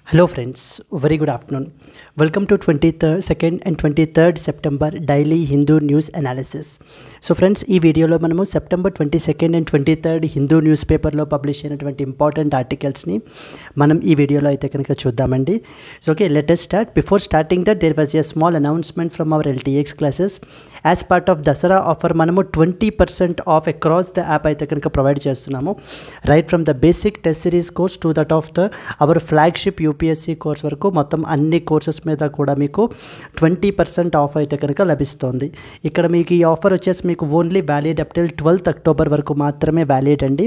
Hello friends, very good afternoon. Welcome to 22nd and 23rd September Daily Hindu News Analysis. So friends, ఈ వీడియోలో మనము September 22nd and 23rd Hindu news పేపర్లో publish అయినటువంటి important ఆర్టికల్స్ని మనం ఈ వీడియోలో అయితే కనుక చూద్దామండి. So okay, let us start. Before starting that, there was a small announcement from our LTX classes. As part of Dasara offer మనము 20% ఆఫ్ అక్రాస్ ద యాప్ అయితే కనుక ప్రొవైడ్ చేస్తున్నాము. Right from the basic test series course to that of the our flagship UPSC course వరకు మొత్తం అన్ని courses మీద కూడా మీకు 20% ఆఫ్ అయితే కనుక లభిస్తుంది. ఇక్కడ మీకు ఈ ఆఫర్ వచ్చేసి మీకు only valid up till 12th October వరకు మాత్రమే వ్యాలిడ్ అండి.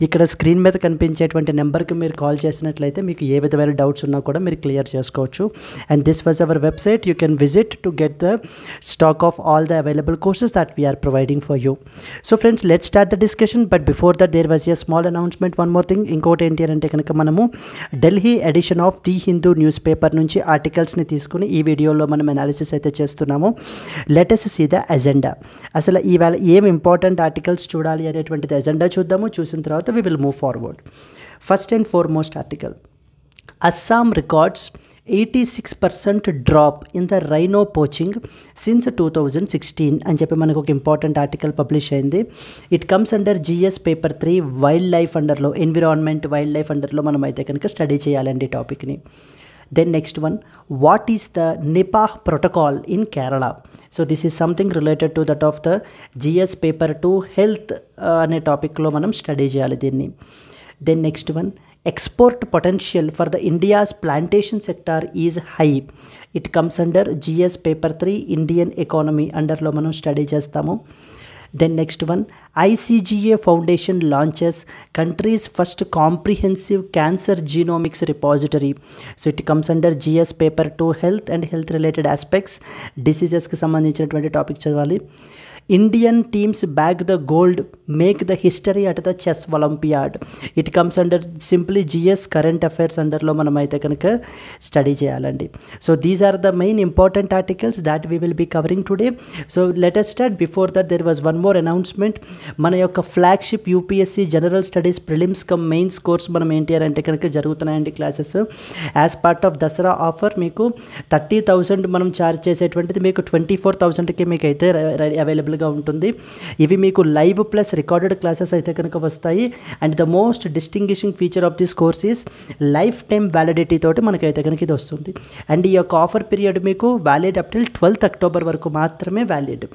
ఇక్కడ స్క్రీన్ మీద కనిపించేటువంటి నెంబర్కి మీరు కాల్ చేసినట్లయితే మీకు ఏ విధమైన డౌట్స్ ఉన్నా కూడా మీరు క్లియర్ చేసుకోవచ్చు. And this was our website. You can visit to get the stack of all the available courses that we are providing for you. So friends, let start the discussion. But before that there was a small announcement. One more thing, ఇంకోటి ఏంటి అని అంటే కనుక మనము Delhi edition of the Hindu newspaper నుంచి ఆర్టికల్స్ని తీసుకుని ఈ వీడియోలో మనం అనాలిసిస్ అయితే చేస్తున్నాము. Let us see the agenda. అసలు ఈవేళ ఏం ఇంపార్టెంట్ ఆర్టికల్స్ చూడాలి అనేటువంటిది ఎజెండా చూద్దాము. చూసిన తర్వాత we will move forward. First and foremost article, Assam records 86% drop in the rhino poaching since 2016 అని చెప్పి మనకు ఒక ఇంపార్టెంట్ ఆర్టికల్ పబ్లిష్ అయింది. It comes under GS paper 3 wildlife అండర్లో, ఎన్విరాన్మెంట్ వైల్డ్ లైఫ్ అండర్లో మనం అయితే కనుక స్టడీ చేయాలండి టాపిక్ని. Then next one, what is the Nipah protocol in Kerala? So this is something related to that of the GS paper 2 health అనే టాపిక్లో మనం స్టడీ చేయాలి దీన్ని. Then next one, export potential for the India's plantation sector is high. It comes under GS paper 3 Indian economy అండర్లో మనం study చేస్తాము. Then next one, ICGA Foundation launches country's first comprehensive cancer genomics repository. So it comes under GS paper 2 health and health related aspects. Diseases కి సంబంధించినటువంటి topic చదవాలి. Indian teams bag the gold, make the history at the chess Olympiad. It comes under simply GS current affairs అండర్లో మనం అయితే కనుక study చేయాలండి. So these are the main important articles that we will be covering today. So let us start. Before that there was one more announcement. మన యొక్క flagship UPSC general studies prelims cum mains course మనం ఏంటి అని అంటే కనుక జరుగుతున్నాయండి classes. As part of Dasara offer మీకు 30,000 మనం ఛార్జ్ చేసేటువంటిది మీకు 24,000కి మీకు అయితే అవైలబుల్ ఉంటుంది. ఇవి మీకు లైవ్ ప్లస్ రికార్డెడ్ క్లాసెస్ అయితే కనుక వస్తాయి. And the most distinguishing feature of this course is life time validity తోటి మనకైతే కనుక ఇది వస్తుంది. అండ్ ఈ యొక్క ఆఫర్ పీరియడ్ మీకు valid up till 12th October వరకు మాత్రమే వ్యాలిడ్.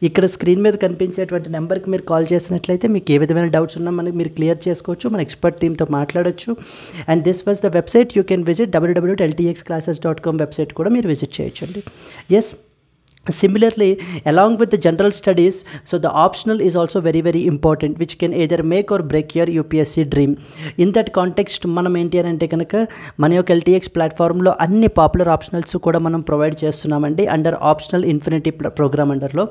ఇక్కడ స్క్రీన్ మీద కనిపించేటువంటి నెంబర్కి మీరు కాల్ చేసినట్లయితే మీకు ఏ విధమైన డౌట్స్ ఉన్నా మనకి మీరు క్లియర్ చేసుకోవచ్చు, మన ఎక్స్పర్ట్ టీమ్తో మాట్లాడచ్చు. And this was the website. You can visit www.ltxclasses.com website కూడా మీరు విజిట్ చేయొచ్చండి. Yes, similarly along with the general studies, so the optional is also very very important, which can either make or break your UPSC dream. In that context మనం ఏంటి అని అంటే కనుక మన యొక్క LTX ప్లాట్ఫామ్లో అన్ని పాపులర్ ఆప్షనల్స్ కూడా మనం ప్రొవైడ్ చేస్తున్నామండి అండర్ ఆప్షనల్ ఇన్ఫినిటీ ప్రోగ్రామ్ అండర్లో.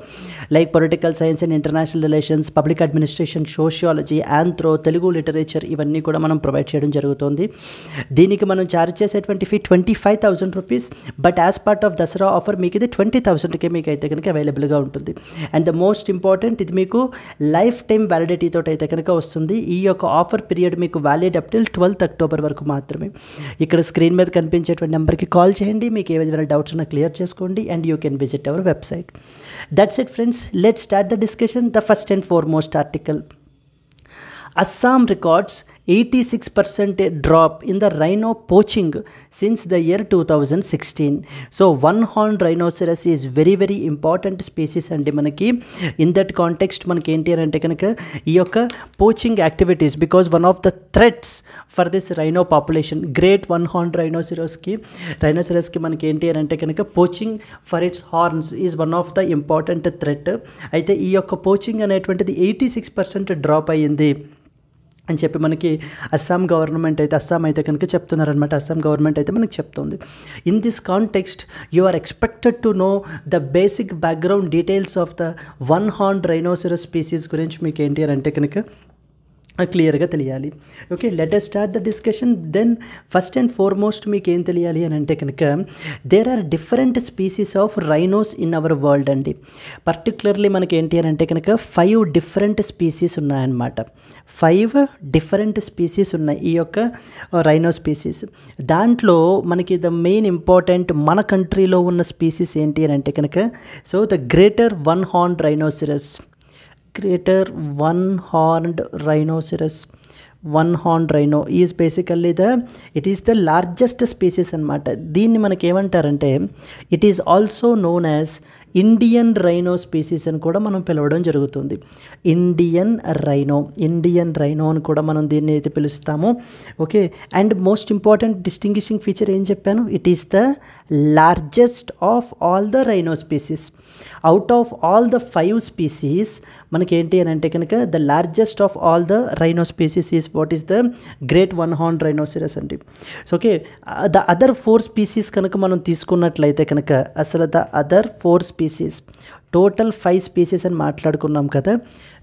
Like political science and international relations, public administration, sociology, anthro, Telugu literature, ఇవన్నీ కూడా మనం ప్రొవైడ్ చేయడం జరుగుతుంది. దీనికి మనం ఛార్జ్ చేసేటువంటి fee 25,000 rupees. But as part of Dasara offer మీకు ఇది 20,000కి మీకు అయితే కనుక అవైలబుల్గా ఉంటుంది. అండ్ ద మోస్ట్ ఇంపార్టెంట్, ఇది మీకు లైఫ్ టైమ్ వ్యాలిడిటీతో అయితే కనుక వస్తుంది. ఈ యొక్క ఆఫర్ పీరియడ్ మీకు valid up till 12th October వరకు మాత్రమే. ఇక్కడ స్క్రీన్ మీద కనిపించేటువంటి నెంబర్కి కాల్ చేయండి, మీకు ఏ విధమైన డౌట్స్ ఉన్నా క్లియర్ చేసుకోండి. And you can visit our website. That's it friends, let start the discussion. The first and foremost article, Assam records 86% drop in the rhino poaching since the year 2016. So one horn rhinoceros is very very important species అండి మనకి. In that context మనకి ఏంటి అని అంటే కనుక ఈ యొక్క poaching activities, because one of the threats for this rhino population, great one horn రైనోసెరస్కి మనకి ఏంటి అని అంటే కనుక poaching for its horns is one of the important threat. అయితే ఈ యొక్క పోచింగ్ అనేటువంటిది 86% డ్రాప్ అయ్యింది అని చెప్పి మనకి అస్సాం గవర్నమెంట్ అయితే కనుక చెప్తున్నారనమాట. అస్సాం గవర్నమెంట్ అయితే మనకి చెప్తుంది. In this context you are expected to know the basic background details of the one horn rhinoceros species గురించి మీకు ఏంటి అని అంటే కనుక క్లియర్గా తెలియాలి. Okay, let us start the discussion. Then first and foremost మీకు ఏం తెలియాలి అని అంటే కనుక there are different species of rhinos in our world అండి. పర్టికులర్లీ మనకి ఏంటి అని అంటే కనుక 5 డిఫరెంట్ స్పీసీస్ ఉన్నాయన్నమాట. 5 డిఫరెంట్ స్పీసీస్ ఉన్నాయి ఈ యొక్క రైనో స్పీసీస్. దాంట్లో మనకి ద మెయిన్ ఇంపార్టెంట్ మన కంట్రీలో ఉన్న స్పీసీస్ ఏంటి అని అంటే కనుక so the greater one horn rhinoceros. Greater one-horned rhinoceros. One-horned rhino is basically it is the largest species అన్నమాట. దీన్ని మనకి ఏమంటారంటే it is also known as Indian rhino species అని కూడా మనం పిలవడం జరుగుతుంది. ఇండియన్ రైనో అని కూడా మనం దీన్ని అయితే పిలుస్తాము. Okay, and most important distinguishing feature ఏం చెప్పాను, it is the largest of all the rhino species. Out of all the 5 species మనకి ఏంటి అని అంటే కనుక the largest of all the rhino species is what is the great one horn rhinoceros అండి. So okay, the other 4 species కనుక మనం తీసుకున్నట్లయితే కనుక అసలు the other 4 species total 5 species అని మాట్లాడుకున్నాం కదా,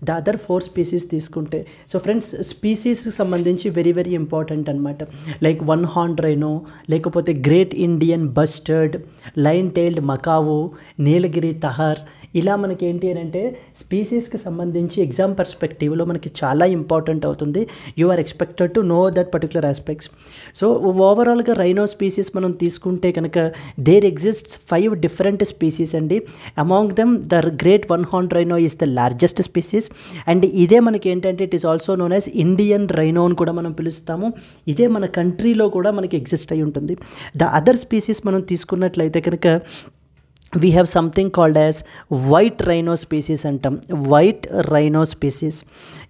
ద అదర్ 4 స్పీసీస్ తీసుకుంటే సో ఫ్రెండ్స్ స్పీసీస్కి సంబంధించి వెరీ వెరీ ఇంపార్టెంట్ అనమాట. లైక్ వన్ హార్న్ రైనో, లేకపోతే great Indian bustard, lion tailed macaque, Nilgiri tahr, ఇలా మనకి ఏంటి అని అంటే స్పీసీస్కి సంబంధించి ఎగ్జామ్ పర్స్పెక్టివ్లో మనకి చాలా ఇంపార్టెంట్ అవుతుంది. You are expected to know that particular aspects. So ఓవరాల్గా రైనో స్పీసీస్ మనం తీసుకుంటే కనుక దేర్ ఎగ్జిస్ట్స్ 5 డిఫరెంట్ స్పీసీస్ అండి. Among them the great one horn rhino is the largest species. And ఇదే మనకి ఏంటంటే it is also known as Indian rhino అని కూడా మనం పిలుస్తాము. ఇదే మన కంట్రీలో కూడా మనకి ఎగ్జిస్ట్ అయి ఉంటుంది. ద అదర్ స్పీసీస్ మనం తీసుకున్నట్లయితే కనుక we have something called as white rhino species అంటాం. వైట్ రైనో స్పీసీస్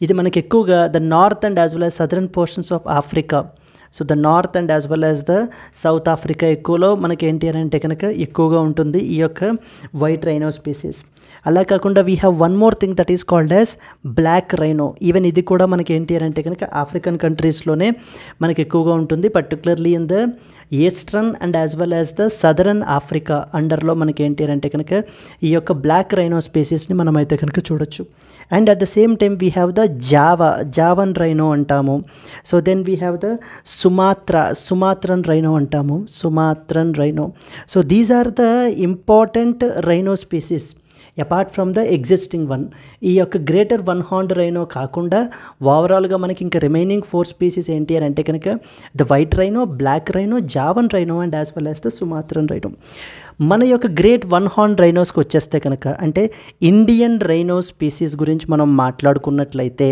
ఇది మనకి ఎక్కువగా the north and as well as southern portions of Africa. So the north and as well as the south Africa ఎక్కువలో మనకి ఏంటి అని అంటే కనుక ఎక్కువగా ఉంటుంది ఈ యొక్క వైట్ రైనో స్పీసీస్. అలా కాకుండా we have one more thing that is called as black rhino. Even ఇది కూడా మనకి ఏంటి అని అంటే కనుక ఆఫ్రికన్ కంట్రీస్లోనే మనకి ఎక్కువగా ఉంటుంది. Particularly in the eastern and as well as the southern Africa అండర్లో మనకి ఏంటి అని అంటే కనుక ఈ యొక్క బ్లాక్ రైనో స్పీసీస్ని మనం అయితే కనుక చూడొచ్చు. And at the same time we have the Javan rhino అంటాము. So then we have the Sumatran rhino అంటాము. Sumatran rhino. So these are the important rhino species apart from the existing one. ఈ యొక్క greater one horn rhino కాకుండా ఓవరాల్గా మనకి ఇంకా remaining 4 species ఏంటి అని అంటే కనుక the white rhino, black rhino, Javan rhino and as well as the Sumatran rhino. మన యొక్క గ్రేట్ వన్ హార్న్ రైనోస్కి వచ్చేస్తే కనుక అంటే ఇండియన్ రైనో స్పీసీస్ గురించి మనం మాట్లాడుకున్నట్లయితే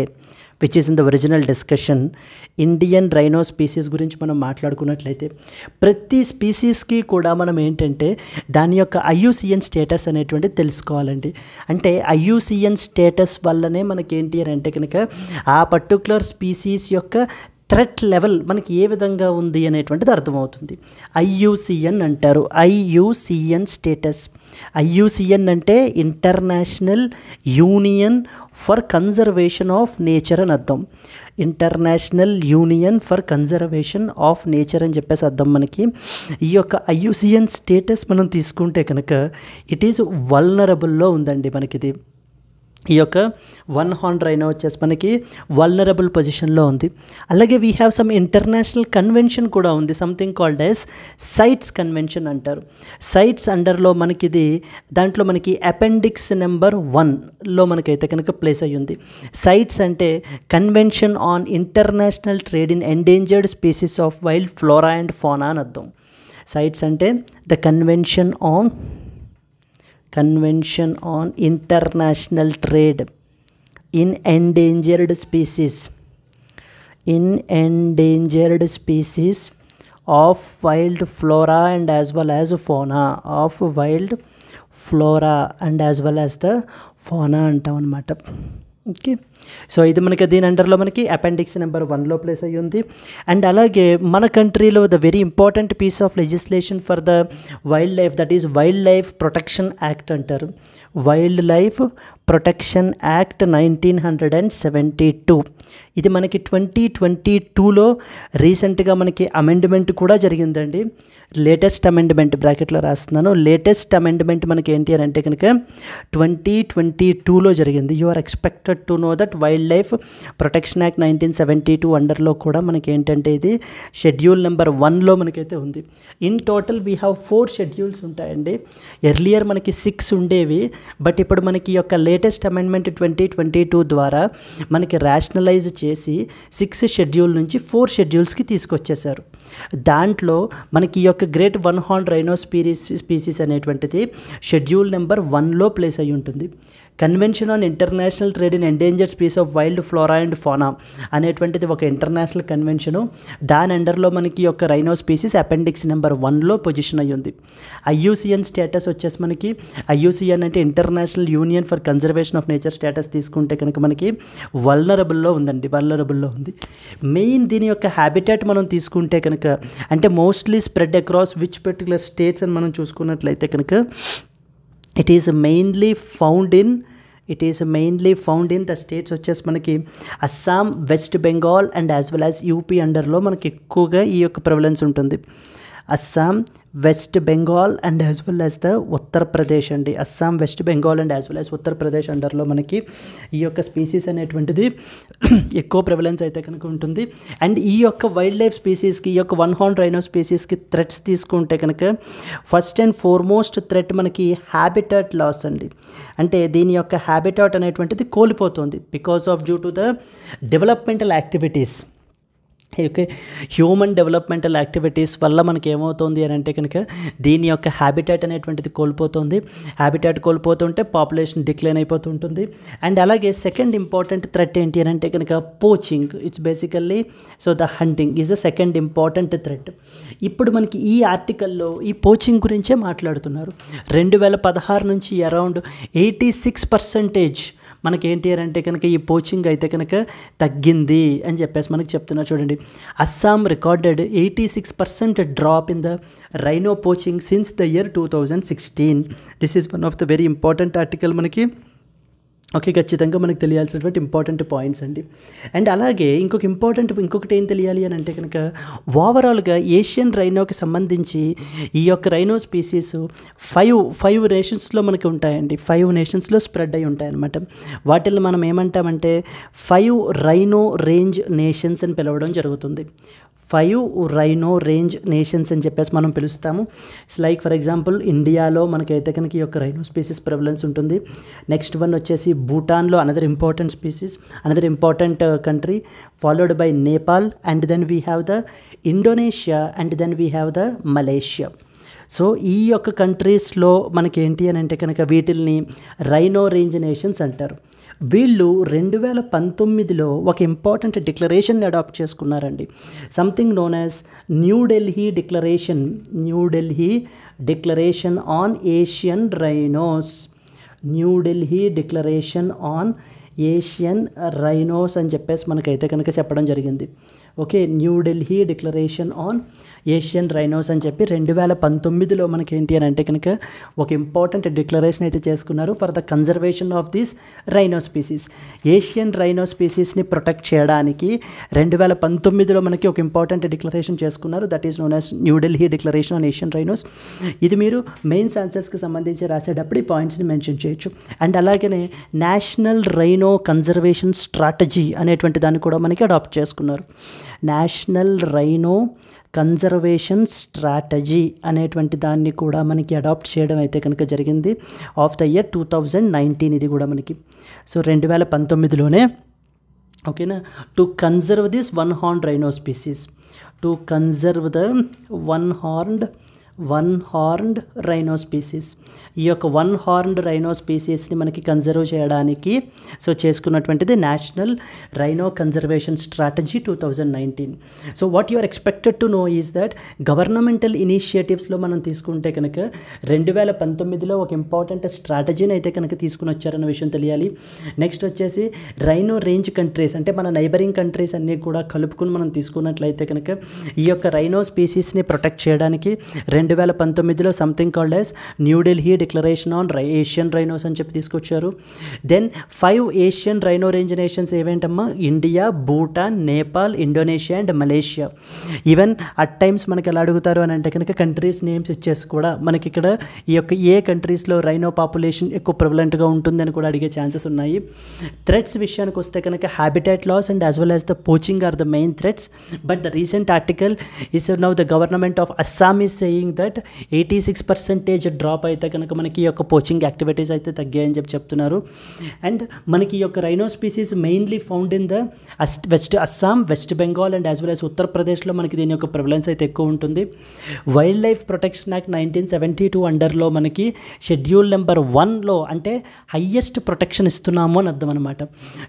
which is in the original discussion, Indian rhino species గురించి మనం మాట్లాడుకున్నట్లయితే ప్రతి స్పీసీస్కి కూడా మనం ఏంటంటే దాని యొక్క ఐయుసిఎన్ స్టేటస్ అనేటువంటిది తెలుసుకోవాలండి. అంటే ఐయుసిఎన్ స్టేటస్ వల్లనే మనకి ఏంటి అని అంటే కనుక ఆ పర్టికులర్ స్పీసీస్ యొక్క థ్రెట్ లెవెల్ మనకి ఏ విధంగా ఉంది అనేటువంటిది అర్థమవుతుంది. ఐయుసిఎన్ అంటారు. IUCN status. ఐయుసిఎన్ అంటే international union for conservation of nature అని అర్థం. International union for conservation of nature అని చెప్పేసి అర్థం మనకి. ఈ యొక్క ఐయుసిఎన్ స్టేటస్ మనం తీసుకుంటే కనుక ఇట్ ఈజ్ వల్నరబుల్లో ఉందండి మనకిది. ఈ యొక్క వన్ హార్న్ రైనో వచ్చేసి మనకి వల్నరబుల్ పొజిషన్లో ఉంది. అలాగే we have some international convention కూడా ఉంది, something called as CITES convention అంటారు. సైట్స్ అండర్లో మనకి ఇది దాంట్లో మనకి అపెండిక్స్ నెంబర్ 1లో మనకైతే కనుక ప్లేస్ అయ్యి ఉంది. సైట్స్ అంటే convention on international trade in endangered species of wild flora and ఫోనా అని అర్థం. సైట్స్ అంటే the convention on international trade in endangered species of wild flora and as well as fauna, of wild flora and as well as the fauna అంటాం అన్నమాట. Okay, so ఇది మనకి దీని అండర్లో మనకి అపెండిక్స్ నెంబర్ 1లో ప్లేస్ అయ్యి ఉంది. అండ్ అలాగే మన కంట్రీలో the very important piece of legislation for the wildlife that is wildlife protection act అంటారు. Wildlife protection act 1972. ఇది మనకి 2022లో రీసెంట్గా మనకి అమెండ్మెంట్ కూడా జరిగిందండి. లేటెస్ట్ అమెండ్మెంట్ బ్రాకెట్లో రాస్తున్నాను. లేటెస్ట్ అమెండ్మెంట్ మనకి ఏంటి అని అంటే కనుక 2022లో జరిగింది. You are expected to know that that wildlife protection act 1972 అండర్లో కూడా మనకి ఏంటంటే ఇది షెడ్యూల్ నెంబర్ 1లో మనకైతే ఉంది. In total we have 4 schedules ఉంటాయండి. ఎర్లియర్ మనకి 6 ఉండేవి, బట్ ఇప్పుడు మనకి యొక్క లేటెస్ట్ అమెండ్మెంట్ 2022 ద్వారా మనకి రేషనలైజ్ చేసి 6 షెడ్యూల్ నుంచి 4 షెడ్యూల్స్కి తీసుకొచ్చేసారు. దాంట్లో మనకి ఈ యొక్క great one horn rhino species అనేటువంటిది షెడ్యూల్ నెంబర్ 1లో ప్లేస్ అయి ఉంటుంది. Convention on international trade in endangered species of wild flora and fauna అనేటువంటిది ఒక ఇంటర్నేషనల్ కన్వెన్షను. దాని అండర్లో మనకి యొక్క రైనో స్పీసీస్ అపెండిక్స్ నెంబర్ 1లో పొజిషన్ అయ్యి ఉంది. ఐయూసిఎన్ స్టేటస్ వచ్చేసి మనకి ఐయూసిఎన్ అంటే international union for conservation of nature status తీసుకుంటే కనుక మనకి వల్నరబుల్లో ఉందండి, వల్నరబుల్లో ఉంది. మెయిన్ దీని యొక్క హ్యాబిటాట్ మనం తీసుకుంటే కనుక అంటే mostly spread across which particular states అని మనం చూసుకున్నట్లయితే కనుక it is mainly found in the states వచ్చేసి మనకి Assam, West Bengal and as well as UP అండర్లో మనకి ఎక్కువగా ఈ యొక్క ప్రివలెన్స్ ఉంటుంది. Assam, West Bengal and as well as the Uttar Pradesh అండి. Assam, West Bengal and as well as Uttar Pradesh అండర్లో మనకి ఈ యొక్క స్పీసీస్ అనేటువంటిది ఎక్కువ ప్రివలెన్స్ అయితే కనుక ఉంటుంది. అండ్ ఈ యొక్క వైల్డ్ లైఫ్ స్పీసీస్కి, ఈ యొక్క వన్ హార్న్ రైనో స్పీసీస్కి థ్రెట్స్ తీసుకుంటే కనుక ఫస్ట్ అండ్ ఫార్మోస్ట్ థ్రెట్ మనకి హ్యాబిటాట్ లాస్ అండి. అంటే దీని యొక్క హ్యాబిటాట్ అనేటువంటిది కోల్పోతుంది because of due to the developmental activities. Okay, human developmental activities వల్ల మనకి ఏమవుతుంది అని అంటే కనుక దీని యొక్క హ్యాబిటాట్ అనేటువంటిది కోల్పోతుంది. హ్యాబిటాట్ కోల్పోతుంటే పాపులేషన్ డిక్లైన్ అయిపోతుంటుంది. అండ్ అలాగే సెకండ్ ఇంపార్టెంట్ థ్రెట్ ఏంటి అని అంటే కనుక poaching. It's basically so the hunting is the second important threat. ఇప్పుడు మనకి ఈ ఆర్టికల్లో ఈ పోచింగ్ గురించే మాట్లాడుతున్నారు. 2016 నుంచి అరౌండ్ 86% మనకేంటి అని అంటే కనుక ఈ పోచింగ్ అయితే కనుక తగ్గింది అని చెప్పేసి మనకి చెప్తున్నారు. చూడండి, Assam recorded 86% drop in the rhino poaching since the year 2016. This is one of the very important article మనకి. ఓకే, ఖచ్చితంగా మనకు తెలియాల్సినటువంటి ఇంపార్టెంట్ పాయింట్స్ అండి. అండ్ అలాగే ఇంకొకటి ఏం తెలియాలి అని అంటే కనుక ఓవరాల్గా ఏషియన్ రైనోకి సంబంధించి ఈ యొక్క రైనో స్పీసీస్ 5 నేషన్స్లో మనకి ఉంటాయండి. 5 నేషన్స్లో స్ప్రెడ్ అయి ఉంటాయన్నమాట. వాటిల్లో మనం ఏమంటామంటే 5 రైనో రేంజ్ నేషన్స్ అని పిలవడం జరుగుతుంది. 5 రైనో రేంజ్ నేషన్స్ అని చెప్పేసి మనం పిలుస్తాము. లైక్ ఫర్ ఎగ్జాంపుల్ ఇండియాలో మనకైతే కనుక ఈ యొక్క రైనో స్పీసీస్ ప్రివలెన్స్ ఉంటుంది. నెక్స్ట్ వన్ వచ్చేసి భూటాన్లో another important country, followed by Nepal, and then we have the Indonesia, and then we have the Malaysia. So ఈ యొక్క కంట్రీస్లో మనకి ఏంటి అని అంటే కనుక వీటిల్ని రైనో రేంజ్ నేషన్స్ అంటారు. వీళ్ళు 2019లో ఒక ఇంపార్టెంట్ డిక్లరేషన్ అడాప్ట్ చేసుకున్నారండి. Something known as New Delhi declaration on Asian rhinos. New Delhi declaration on Asian rhinos అని చెప్పేసి మనకైతే కనుక చెప్పడం జరిగింది. Okay, new Delhi declaration on Asian rhinos అని చెప్పి 2019లో మనకి ఏంటి అని అంటే కనుక ఒక ఇంపార్టెంట్ డిక్లరేషన్ అయితే చేసుకున్నారు for the conservation of this rhino species. Asian rhino స్పీసీస్ని ప్రొటెక్ట్ చేయడానికి 2019లో మనకి ఒక ఇంపార్టెంట్ డిక్లరేషన్ చేసుకున్నారు. That is known as New Delhi declaration on Asian rhinos. ఇది మీరు మెయిన్స్ ఆన్సర్స్కి సంబంధించి రాసేటప్పుడు ఈ పాయింట్స్ని మెన్షన్ చేయొచ్చు. అండ్ అలాగనే నేషనల్ రైనో కన్జర్వేషన్ స్ట్రాటజీ అనేటువంటి దాన్ని కూడా మనకి అడాప్ట్ చేసుకున్నారు. నేషనల్ రైనో కన్జర్వేషన్ స్ట్రాటజీ అనేటువంటి దాన్ని కూడా మనకి అడాప్ట్ చేయడం అయితే కనుక జరిగింది ఆఫ్ ద ఇయర్ 2019. ఇది కూడా మనకి సో 2019లోనే. ఓకేనా, to conserve this one horn rhino species, to conserve the one horned rhino species. ఈ యొక్క వన్ హార్న్డ్ రైనో స్పీసీస్ని మనకి కన్జర్వ్ చేయడానికి సో చేసుకున్నటువంటిది national rhino conservation strategy 2019. So what you are expected to know is that governmental ఇనిషియేటివ్స్లో మనం తీసుకుంటే కనుక 2019లో ఒక ఇంపార్టెంట్ స్ట్రాటజీని అయితే కనుక తీసుకుని వచ్చారన్న విషయం తెలియాలి. నెక్స్ట్ వచ్చేసి రైనో రేంజ్ కంట్రీస్ అంటే మన నైబరింగ్ కంట్రీస్ అన్నీ కూడా కలుపుకుని మనం తీసుకున్నట్లయితే కనుక ఈ యొక్క రైనో స్పీసీస్ని ప్రొటెక్ట్ చేయడానికి 2019లో something called as New Delhi declaration on Asian rhinos అని చెప్పి తీసుకొచ్చారు. Then 5 Asian rhino range nations ఏవేంటమ్మా, India, Bhutan, Nepal, Indonesia and Malaysia. Even at times మనకి ఎలా అడుగుతారు అని అంటే కనుక కంట్రీస్ నేమ్స్ ఇచ్చేసి కూడా మనకి ఇక్కడ ఈ యొక్క ఏ కంట్రీస్లో రైనో పాపులేషన్ ఎక్కువ ప్రివలెంట్గా ఉంటుందని కూడా అడిగే ఛాన్సెస్ ఉన్నాయి. థ్రెట్స్ విషయానికి వస్తే కనుక habitat loss and as well as the poaching are the main threats. But the recent article is now the government of Assam is saying that 86% drop అయితే కనుక మనకి ఈ యొక్క పోచింగ్ యాక్టివిటీస్ అయితే తగ్గాయని చెప్పి చెప్తున్నారు. అండ్ మనకి ఈ యొక్క rhino species mainly found in the west Assam, West Bengal and as well as ఉత్తరప్రదేశ్లో మనకి దీని యొక్క ప్రివలెన్స్ అయితే ఎక్కువ ఉంటుంది. వైల్డ్ లైఫ్ ప్రొటెక్షన్ యాక్ట్ 1972 అండర్లో మనకి షెడ్యూల్ నెంబర్ 1లో అంటే హయ్యెస్ట్ ప్రొటెక్షన్ ఇస్తున్నాము అని అర్థం అనమాట.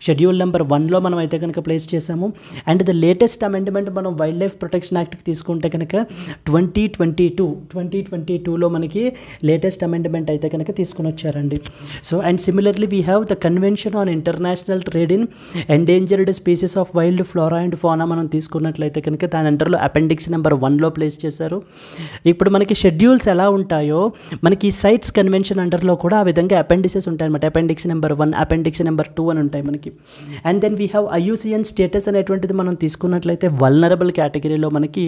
షెడ్యూల్ నెంబర్ 1లో మనం అయితే కనుక ప్లేస్ చేసాము. అండ్ ద లేటెస్ట్ అమెండ్మెంట్ మనం వైల్డ్ లైఫ్ ప్రొటెక్షన్ యాక్ట్కి తీసుకుంటే కనుక 2022లో మనకి లేటెస్ట్ అమెండ్మెంట్ అయితే కనుక తీసుకుని వచ్చారండి. So and similarly we have the convention on international trade in endangered species of wild flora and fauna మనం తీసుకున్నట్లయితే కనుక దాని అండర్లో అపెండిక్స్ నెంబర్ 1లో ప్లేస్ చేశారు. ఇప్పుడు మనకి షెడ్యూల్స్ ఎలా ఉంటాయో మనకి సైట్స్ కన్వెన్షన్ అండర్లో కూడా ఆ విధంగా అపెండిసెస్ ఉంటాయి అనమాట. అపెండిక్స్ నెంబర్ 1, అపెండిక్స్ నెంబర్ 2 అని ఉంటాయి మనకి. And then we have IUCN status అనేటువంటిది మనం తీసుకున్నట్లయితే వల్నరబుల్ కేటగిరీలో మనకి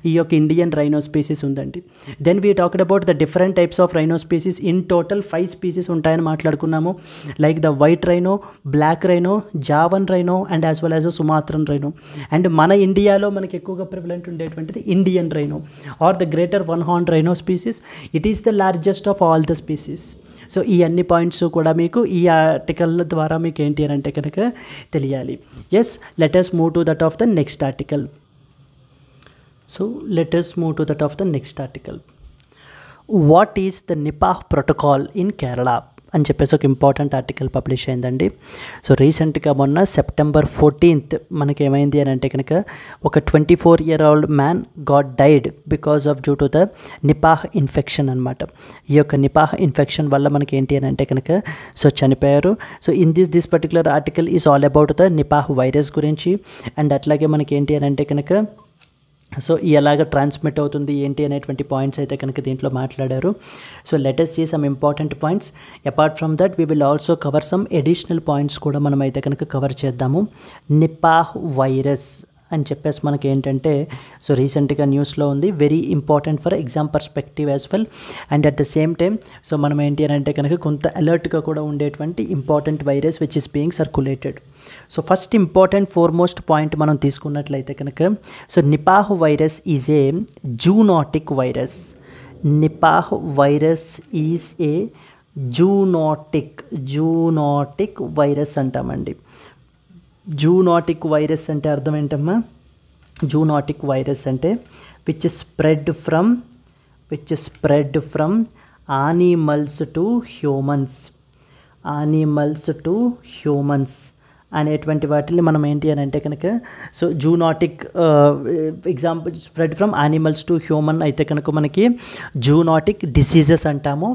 ఈ యొక్క ఇండియన్ రైనో స్పీసీస్ ఉందండి. Then we talked about the different types of rhino species. In total 5 species ఉంటాయని మాట్లాడుకున్నాము. Like the white rhino, black rhino, Javan rhino and as well as Sumatran rhino. And మన ఇండియాలో మనకి ఎక్కువగా prevalent ఉండేటువంటిది Indian rhino are the greater one horn rhino species. It is the largest of all the species. So ఈ అన్ని points కూడా మీకు ఈ ఆర్టికల్ ద్వారా మీకు ఏంటి అని అంటే కనుక తెలియాలి. Yes, let us move to that of the next article. So let us move to that of the next article. What is the Nipah protocol in Kerala అని చెప్పేసి ఒక ఇంపార్టెంట్ ఆర్టికల్ పబ్లిష్ అయిందండి. సో రీసెంట్గా మొన్న September 14th మనకి ఏమైంది అని అంటే కనుక ఒక 24-year-old man got died because of due to the Nipah infection అనమాట. ఈ యొక్క నిపాహ్ ఇన్ఫెక్షన్ వల్ల మనకి ఏంటి అని అంటే కనుక సో చనిపోయారు. So in this particular article is all about the Nipah virus గురించి. అండ్ అట్లాగే మనకి ఏంటి అని అంటే కనుక సో ఎలాగ ట్రాన్స్మిట్ అవుతుంది ఏంటి అనేటువంటి పాయింట్స్ అయితే కనుక దీంట్లో మాట్లాడారు. So let us see some important points. Apart from that we will also cover some additional points కూడా మనం అయితే కనుక కవర్ చేద్దాము. నిపాహ్ వైరస్ అని చెప్పేసి మనకి ఏంటంటే సో రీసెంట్గా న్యూస్లో ఉంది. Very important for exam perspective as well. And at the same time so మనం ఏంటి అని అంటే కనుక కొంత అలర్ట్గా కూడా ఉండేటువంటి important virus which is being circulated. So first important foremost point మనం తీసుకున్నట్లయితే కనుక so Nipah virus is a zoonotic virus. Nipah virus is a zoonotic virus అంటామండి. జూనోటిక్ వైరస్ అంటే అర్థం ఏంటమ్మా? జూనోటిక్ వైరస్ అంటే which spread from animals to humans అనేటువంటి వాటిని మనం ఏంటి అని అంటే కనుక so zoonotic example spread from animals to human అయితే కనుక మనకి జూనోటిక్ డిసీజెస్ అంటాము.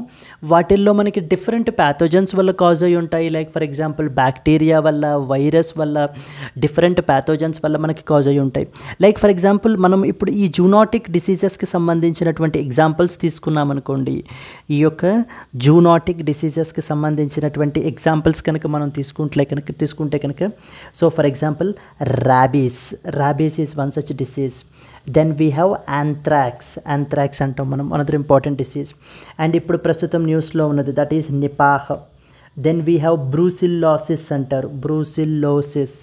వాటిల్లో మనకి డిఫరెంట్ ప్యాథోజన్స్ వల్ల కాజ్ అయి ఉంటాయి. లైక్ ఫర్ ఎగ్జాంపుల్ బ్యాక్టీరియా వల్ల, వైరస్ వల్ల, డిఫరెంట్ ప్యాథోజన్స్ వల్ల మనకి కాజ్ అయి ఉంటాయి. లైక్ ఫర్ ఎగ్జాంపుల్ మనం ఇప్పుడు ఈ జూనోటిక్ డిసీజెస్కి సంబంధించినటువంటి ఎగ్జాంపుల్స్ తీసుకున్నాం అనుకోండి. ఈ యొక్క జూనోటిక్ డిసీజెస్కి సంబంధించినటువంటి ఎగ్జాంపుల్స్ కనుక మనం తీసుకుంటే కనుక so for example rabies is one such disease. Then we have anthrax అంటాం మనం, another important disease. అండ్ ఇప్పుడు ప్రస్తుతం న్యూస్లో ఉన్నది that is Nipah. Then we have brucellosis అంటారు. Brucellosis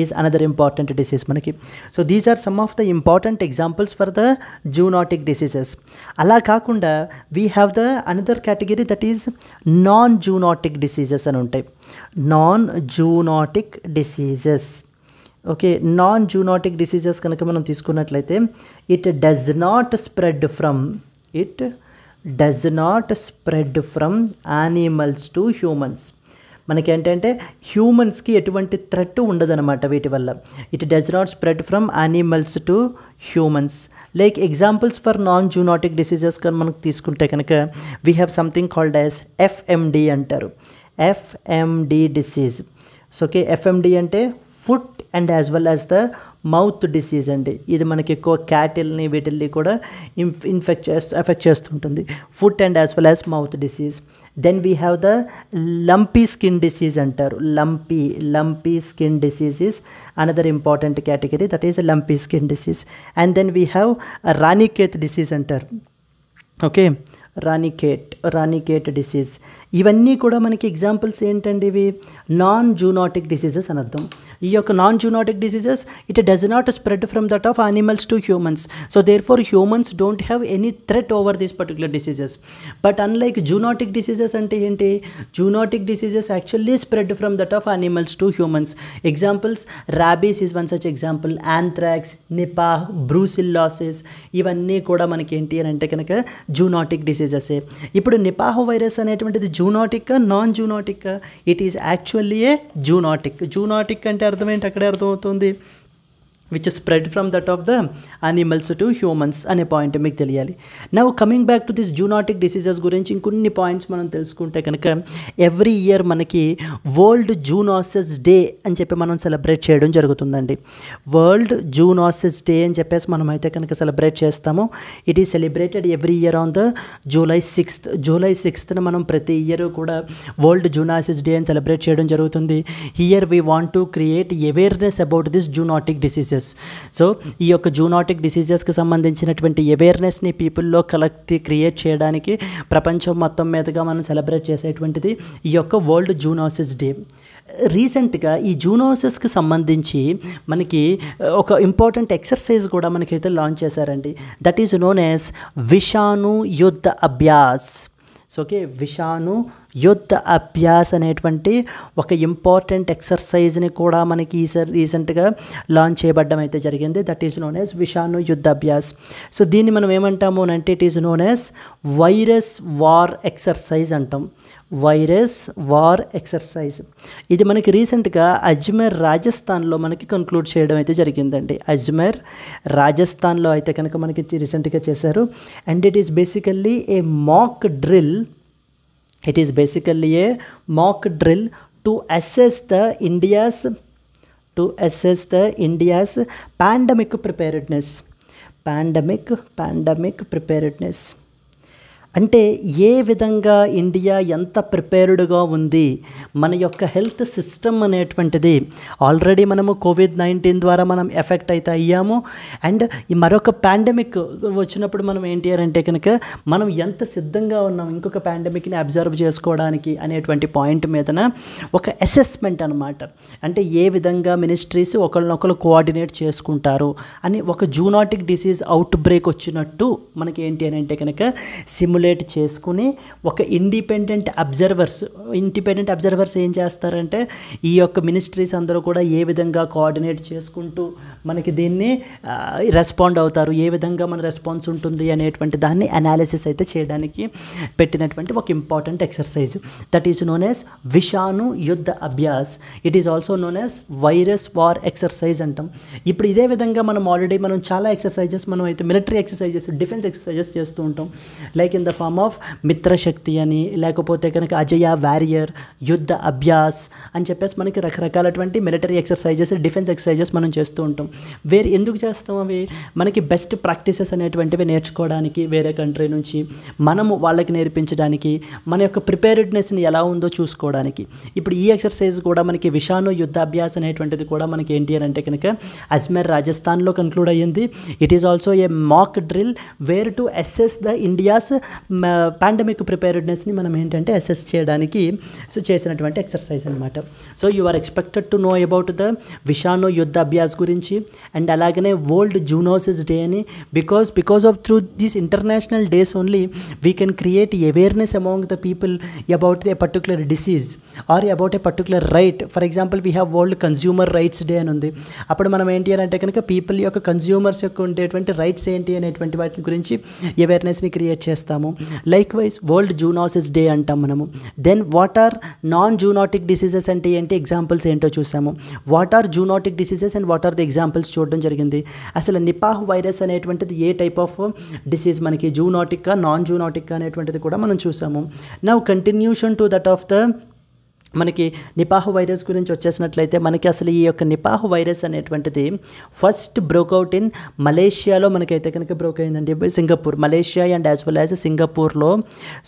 is another important disease మనకి. So these are some of the important examples for the zoonotic diseases. అలా కాకుండా we have the another category that is non zoonotic diseases అని ఉంటాయి. Non zoonotic diseases. Okay, non zoonotic diseases కనుక మనం తీసుకున్నట్లయితే it does not spread from animals to humans. మనకేంటంటే హ్యూమన్స్కి ఎటువంటి థ్రెట్ ఉండదన్నమాట వీటి వల్ల. It does not spread from animals to humans. Like examples for non zoonotic diseases కానీ మనకు తీసుకుంటే కనుక we have something called as FMD అంటారు. FMD disease. So okay, FMD అంటే foot and as well as the mouth disease అండి. ఇది మనకి ఎక్కువ క్యాటిల్ని వీటిల్ని కూడా ఎఫెక్ట్ చేస్తుంటుంది. Foot and as well as mouth disease. Then we have the lumpy skin disease అంటారు. Lumpy skin disease is another important category, that is lumpy skin disease. And then we have Ranikhet disease అంటారు. Okay, Ranikhet disease. ఇవన్నీ కూడా మనకి examples ఏంటండి? ఇవి non zoonotic diseases అని అర్థం. ఈ యొక్క non zoonotic diseases it does not spread from that of animals to humans. So therefore humans don't have any threat over these particular diseases. But unlike zoonotic diseases అంటే ఏంటి? Zoonotic diseases actually spread from that of animals to humans. Examples rabies is one such example, anthrax, Nipah, brucellosis, ఇవన్నీ కూడా మనకి ఏంటి అని అంటే కనుక zoonotic డిసీజెసే. ఇప్పుడు నిపాహ్ వైరస్ అనేటువంటిది zoonotic non zoonotic? It is actually A zoonotic. Zoonotic అంటే అర్థం ఏంటి? అక్కడే అర్థమవుతుంది, which spread from that of the animals to humans అనే పాయింట్ మీకు తెలియాలి. Now coming back to this zoonotic diseases గురించి ఇంకొన్ని పాయింట్స్ మనం తెలుసుకుంటే కనుక, ఎవ్రీ ఇయర్ మనకి వరల్డ్ జూనోసిస్ డే అని చెప్పి మనం సెలబ్రేట్ చేయడం జరుగుతుందండి. వరల్డ్ జూనోసిస్ డే అని చెప్పేసి మనం అయితే కనుక సెలబ్రేట్ చేస్తాము. It is celebrated every year on the July 6th. July 6th మనం ప్రతి ఇయర్ కూడా వరల్డ్ జూనోసిస్ డే అని సెలబ్రేట్ చేయడం జరుగుతుంది. Here we want to create awareness about this zoonotic diseases. So ఈ యొక్క జూనోటిక్ డిసీజెస్కి సంబంధించినటువంటి అవేర్నెస్ని పీపుల్లో క్రియేట్ చేయడానికి ప్రపంచం మొత్తం మీదుగా మనం సెలబ్రేట్ చేసేటువంటిది ఈ యొక్క వరల్డ్ జూనోసిస్ డే. రీసెంట్గా ఈ జూనోసిస్కి సంబంధించి మనకి ఒక ఇంపార్టెంట్ ఎక్సర్సైజ్ కూడా మనకైతే లాంచ్ చేశారండి. That is known as Vishanu Yuddh Abhyas. So okay, విషాణు Yuddh Abhyas అనేటువంటి ఒక ఇంపార్టెంట్ ఎక్సర్సైజ్ని కూడా మనకి రీసెంట్గా లాంచ్ చేయబడ్డం అయితే జరిగింది. That is known as Vishanu Yuddh Abhyas. So దీన్ని మనం ఏమంటాము అంటే it is known as virus war exercise అంటాం. Virus war exercise. ఇది మనకి రీసెంట్గా అజ్మేర్ రాజస్థాన్లో మనకి కంక్లూడ్ చేయడం అయితే జరిగిందండి. అజ్మేర్ రాజస్థాన్లో అయితే కనుక మనకి రీసెంట్గా చేశారు. And it is basically a mock drill. It is basically a mock drill to assess the India's pandemic preparedness. Pandemic preparedness. అంటే ఏ విధంగా ఇండియా ఎంత ప్రిపేర్డ్గా ఉంది, మన యొక్క హెల్త్ సిస్టమ్ అనేటువంటిది. ఆల్రెడీ మనము COVID-19 ద్వారా మనం ఎఫెక్ట్ అయితే అయ్యాము. అండ్ ఈ మరొక పాండమిక్ వచ్చినప్పుడు మనం ఏంటి అంటే కనుక మనం ఎంత సిద్ధంగా ఉన్నాం ఇంకొక పాండమిక్ని అబ్జర్వ్ చేసుకోవడానికి అనేటువంటి పాయింట్ మీదన ఒక అసెస్మెంట్ అనమాట. అంటే ఏ విధంగా మినిస్ట్రీస్ ఒకరినొకరు కోఆర్డినేట్ చేసుకుంటారు అని ఒక జూనోటిక్ డిసీజ్ అవుట్ బ్రేక్ వచ్చినట్టు మనకి ఏంటి అని అంటే కనుక సిమ్యులేట్ చేసుకుని ఒక ఇండిపెండెంట్ అబ్జర్వర్స్ ఏం చేస్తారంటే ఈ యొక్క మినిస్ట్రీస్ అందరూ కూడా ఏ విధంగా కోఆర్డినేట్ చేసుకుంటూ మనకి దీన్ని రెస్పాండ్ అవుతారు, ఏ విధంగా మన రెస్పాన్స్ ఉంటుంది అనేటువంటి దాన్ని అనాలిసిస్ అయితే చేయడానికి పెట్టినటువంటి ఒక important exercise. That is known as Vishanu Yuddh Abhyas. It is also known as virus war exercise అంటాం. ఇప్పుడు ఇదే విధంగా మనం ఆల్రెడీ చాలా ఎక్సర్సైజెస్ మనం అయితే మిలిటరీ ఎక్సర్సైజెస్, డిఫెన్స్ ఎక్సర్సైజెస్ చేస్తూ ఉంటాం. Like in the form of Mitrashakti అని, లేకపోతే కనుక అజయ వారియర్, యుద్ధ అభ్యాస్ అని చెప్పేసి మనకి రకరకాలటువంటి మిలిటరీ ఎక్సర్సైజెస్, డిఫెన్స్ ఎక్సర్సైజెస్ మనం చేస్తూ ఉంటాం. ఎందుకు చేస్తాం అవి? మనకి బెస్ట్ ప్రాక్టీసెస్ అనేటువంటివి నేర్చుకోవడానికి, వేరే కంట్రీ నుంచి మనము వాళ్ళకి నేర్పించడానికి, మన యొక్క ప్రిపేర్డ్నెస్ని ఎలా ఉందో చూసుకోవడానికి. ఇప్పుడు ఈ ఎక్సర్సైజ్ కూడా మనకి విషాణు యుద్ధ అభ్యాస్ అనేటువంటిది కూడా మనకి ఏంటి అని అంటే కనుక అజ్మేర్ రాజస్థాన్లో కంక్లూడ్ అయ్యింది. It is also a mock drill where to assess the India's pandemic ప్రిపేర్డ్నెస్ని మనం ఏంటంటే అసెస్ చేయడానికి చేసినటువంటి ఎక్సర్సైజ్ అనమాట. So you are expected to know about the Vishanu Yuddh Abhyas గురించి. అండ్ అలాగనే వరల్డ్ జూనోసిస్ డే అని, because of through these international days only we can create awareness among the people about a particular disease or about a particular right. For example we have world consumer rights day అని ఉంది. అప్పుడు మనం ఏంటి అని అంటే కనుక people యొక్క consumers యొక్క ఉండేటువంటి రైట్స్ ఏంటి అనేటువంటి వాటి గురించి అవేర్నెస్ని క్రియేట్ చేస్తాము. Likewise world zoonosis day అంటాం మనము. Then what are non zoonotic diseases అంటే ఏంటి, ఎగ్జాంపుల్స్ ఏంటో చూసాము. What are zoonotic diseases and what are the examples చూడడం జరిగింది. అసలు నిపాహ్ వైరస్ అనేటువంటిది ఏ టైప్ ఆఫ్ డిసీజ్, మనకి జూనోటిక్ నాన్ జూనోటిక్ అనేటువంటిది కూడా మనం చూసాము. Now continuation to that of the మనకి నిపాహ్ వైరస్ గురించి వచ్చేసినట్లయితే మనకి అసలు ఈ యొక్క నిపాహ్ వైరస్ అనేటువంటిది ఫస్ట్ బ్రోక్అవుట్ ఇన్ మలేషియాలో మనకైతే కనుక బ్రోక్ అయిందండి, Singapore, Malaysia and as well as సింగపూర్లో.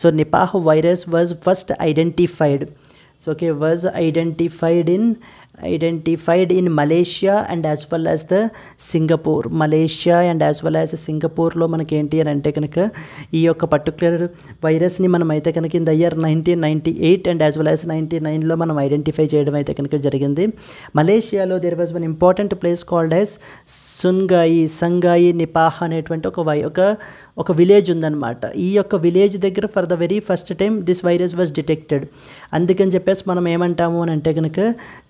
So Nipah virus was first identified. So okay, was identified in Malaysia and as well as the Singapore. Malaysia and as well as సింగపూర్లో మనకి ఏంటి అని అంటే కనుక ఈ యొక్క పర్టికులర్ వైరస్ని మనం అయితే కనుక in the year 1998 and as well as 1999లో మనం ఐడెంటిఫై చేయడం అయితే కనుక జరిగింది. మలేషియాలో there was one important place called as Sungai Nipah అనేటువంటి ఒక విలేజ్ ఉందన్నమాట. ఈ యొక్క విలేజ్ దగ్గర for the very first time this virus was detected. అందుకని చెప్పేసి మనం ఏమంటాము అని అంటే కనుక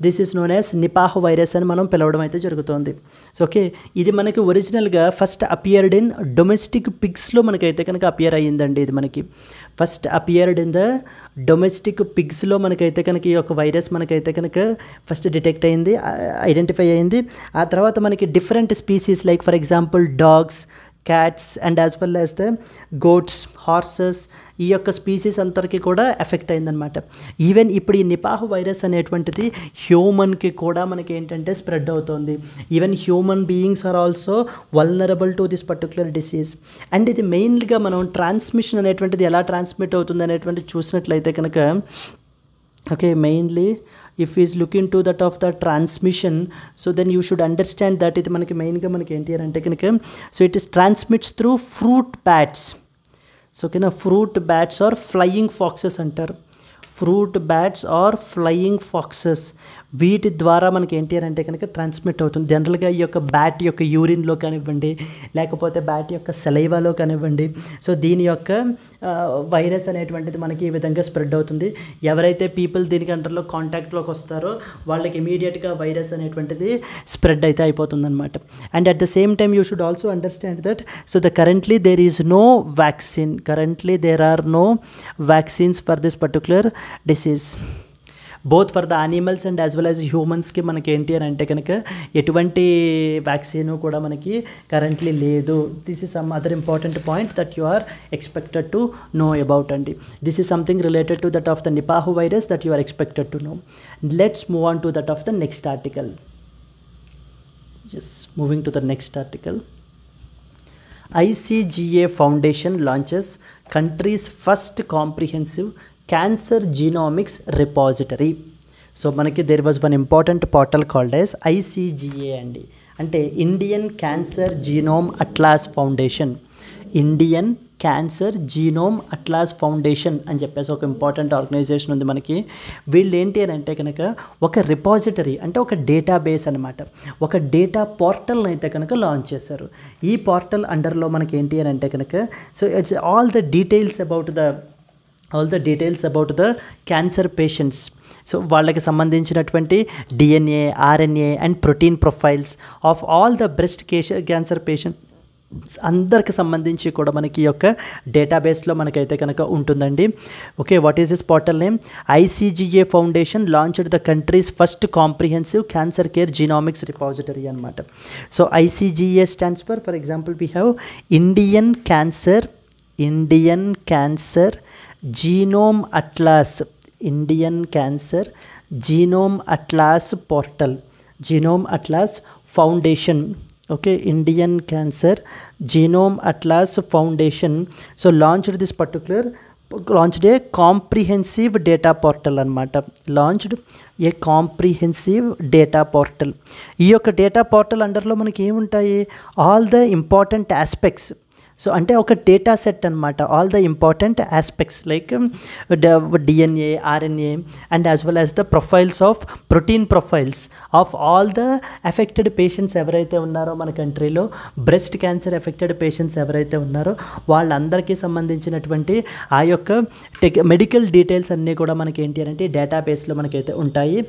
this is known as Nipah virus అని మనం పిలవడం అయితే జరుగుతుంది. సో ఓకే, ఇది మనకి ఒరిజినల్గా ఫస్ట్ అపియర్డ్ ఇన్ డొమెస్టిక్ పిగ్స్లో మనకైతే కనుక అపియర్ అయ్యిందండి. ఇది మనకి first appeared in the domestic పిగ్స్లో మనకైతే కనుక ఈ యొక్క వైరస్ మనకైతే కనుక ఫస్ట్ డిటెక్ట్ అయింది, ఐడెంటిఫై అయింది. ఆ తర్వాత మనకి different species like for example dogs, cats and as well as the goats, horses, ఈ యొక్క స్పీసీస్ అంతరికి కూడా ఎఫెక్ట్ అయిందనమాట. ఈవెన్ ఇప్పుడు ఈ నిపాహ్ వైరస్ అనేటువంటిది హ్యూమన్కి కూడా మనకి ఏంటంటే స్ప్రెడ్ అవుతుంది. Even human beings are also vulnerable to this particular disease. And ఇది మెయిన్గా మనం ట్రాన్స్మిషన్ అనేటువంటిది ఎలా ట్రాన్స్మిట్ అవుతుంది అనేటువంటిది చూసినట్లయితే కనుక okay, mainly if is look in to that of the transmission, so then you should understand that ఇది మనకి మెయిన్గా మనకి ఏంటి అని అంటే కనుక so it is transmits through fruit bats. So ఓకేనా, fruit bats are flying foxes అంటారు. Fruit bats are flying foxes, వీటి ద్వారా మనకి ఏంటి అని అంటే కనుక ట్రాన్స్మిట్ అవుతుంది. జనరల్గా ఈ యొక్క బ్యాట్ యొక్క యూరిన్లో కానివ్వండి, లేకపోతే బ్యాట్ యొక్క సెలైవాలో కానివ్వండి, సో దీని యొక్క వైరస్ అనేటువంటిది మనకి ఈ విధంగా స్ప్రెడ్ అవుతుంది. ఎవరైతే పీపుల్ దీనికి అండర్లో కాంటాక్ట్లోకి వస్తారో వాళ్ళకి ఇమీడియట్గా వైరస్ అనేటువంటిది స్ప్రెడ్ అయితే అయిపోతుంది అనమాట. And at the same time you should also understand that so currently there is no vaccine, currently there are no vaccines for this particular disease, both for the animals and as well as హ్యూమన్స్కి మనకి ఏంటి అని అంటే కనుక ఎటువంటి vaccine కూడా మనకి currently లేదు. This is some other important point that you are expected to know about అండి. This is something related to that of the Nipah virus that you are expected to know. Let's move on to that of the next article. Just moving to the next article. ICGA Foundation launches country's first comprehensive cancer genomics repository. So మనకి there was one important portal called as ICGA అండి, అంటే Indian cancer genome atlas foundation. Indian cancer genome atlas foundation అని చెప్పేసి ఒక important organisation ఉంది మనకి. వీళ్ళు ఏంటి అని అంటే కనుక ఒక రిపాజిటరీ అంటే ఒక డేటాబేస్ అనమాట, ఒక డేటా పోర్టల్ని అయితే కనుక లాంచ్ చేశారు. ఈ పోర్టల్ అండర్లో మనకి ఏంటి అని అంటే కనుక so it's all the details about the cancer patients. So వాళ్ళకి సంబంధించినటువంటి DNA, RNA and protein profiles of all the breast cancer patient అందరికి సంబంధించి కూడా మనకి ఈ యొక్క డేటాబేస్లో మనకైతే కనుక ఉంటుందండి. Okay, what is this portal name? ICGA foundation launched the country's first comprehensive cancer care genomics repository అనమాట. So ICGA stands for example we have Indian cancer genome atlas, Indian cancer genome atlas portal, genome atlas foundation. Okay, Indian Cancer Genome Atlas Foundation so launched a comprehensive data portal అనమాట. launched a comprehensive data portal. ఈ యొక్క data portal అండర్లో మనకి ఏముంటాయి? All the important aspects. So అంటే ఒక data set అనమాట, all the important aspects like DNA, RNA and as well as the profiles of protein profiles of all the affected patients ఎవరైతే ఉన్నారో మన కంట్రీలో బ్రెస్ట్ క్యాన్సర్ ఎఫెక్టెడ్ పేషెంట్స్ ఎవరైతే ఉన్నారో వాళ్ళందరికీ సంబంధించినటువంటి ఆ యొక్క మెడికల్ డీటెయిల్స్ అన్నీ కూడా మనకి ఏంటి అని అంటే డేటాబేస్లో మనకైతే ఉంటాయి.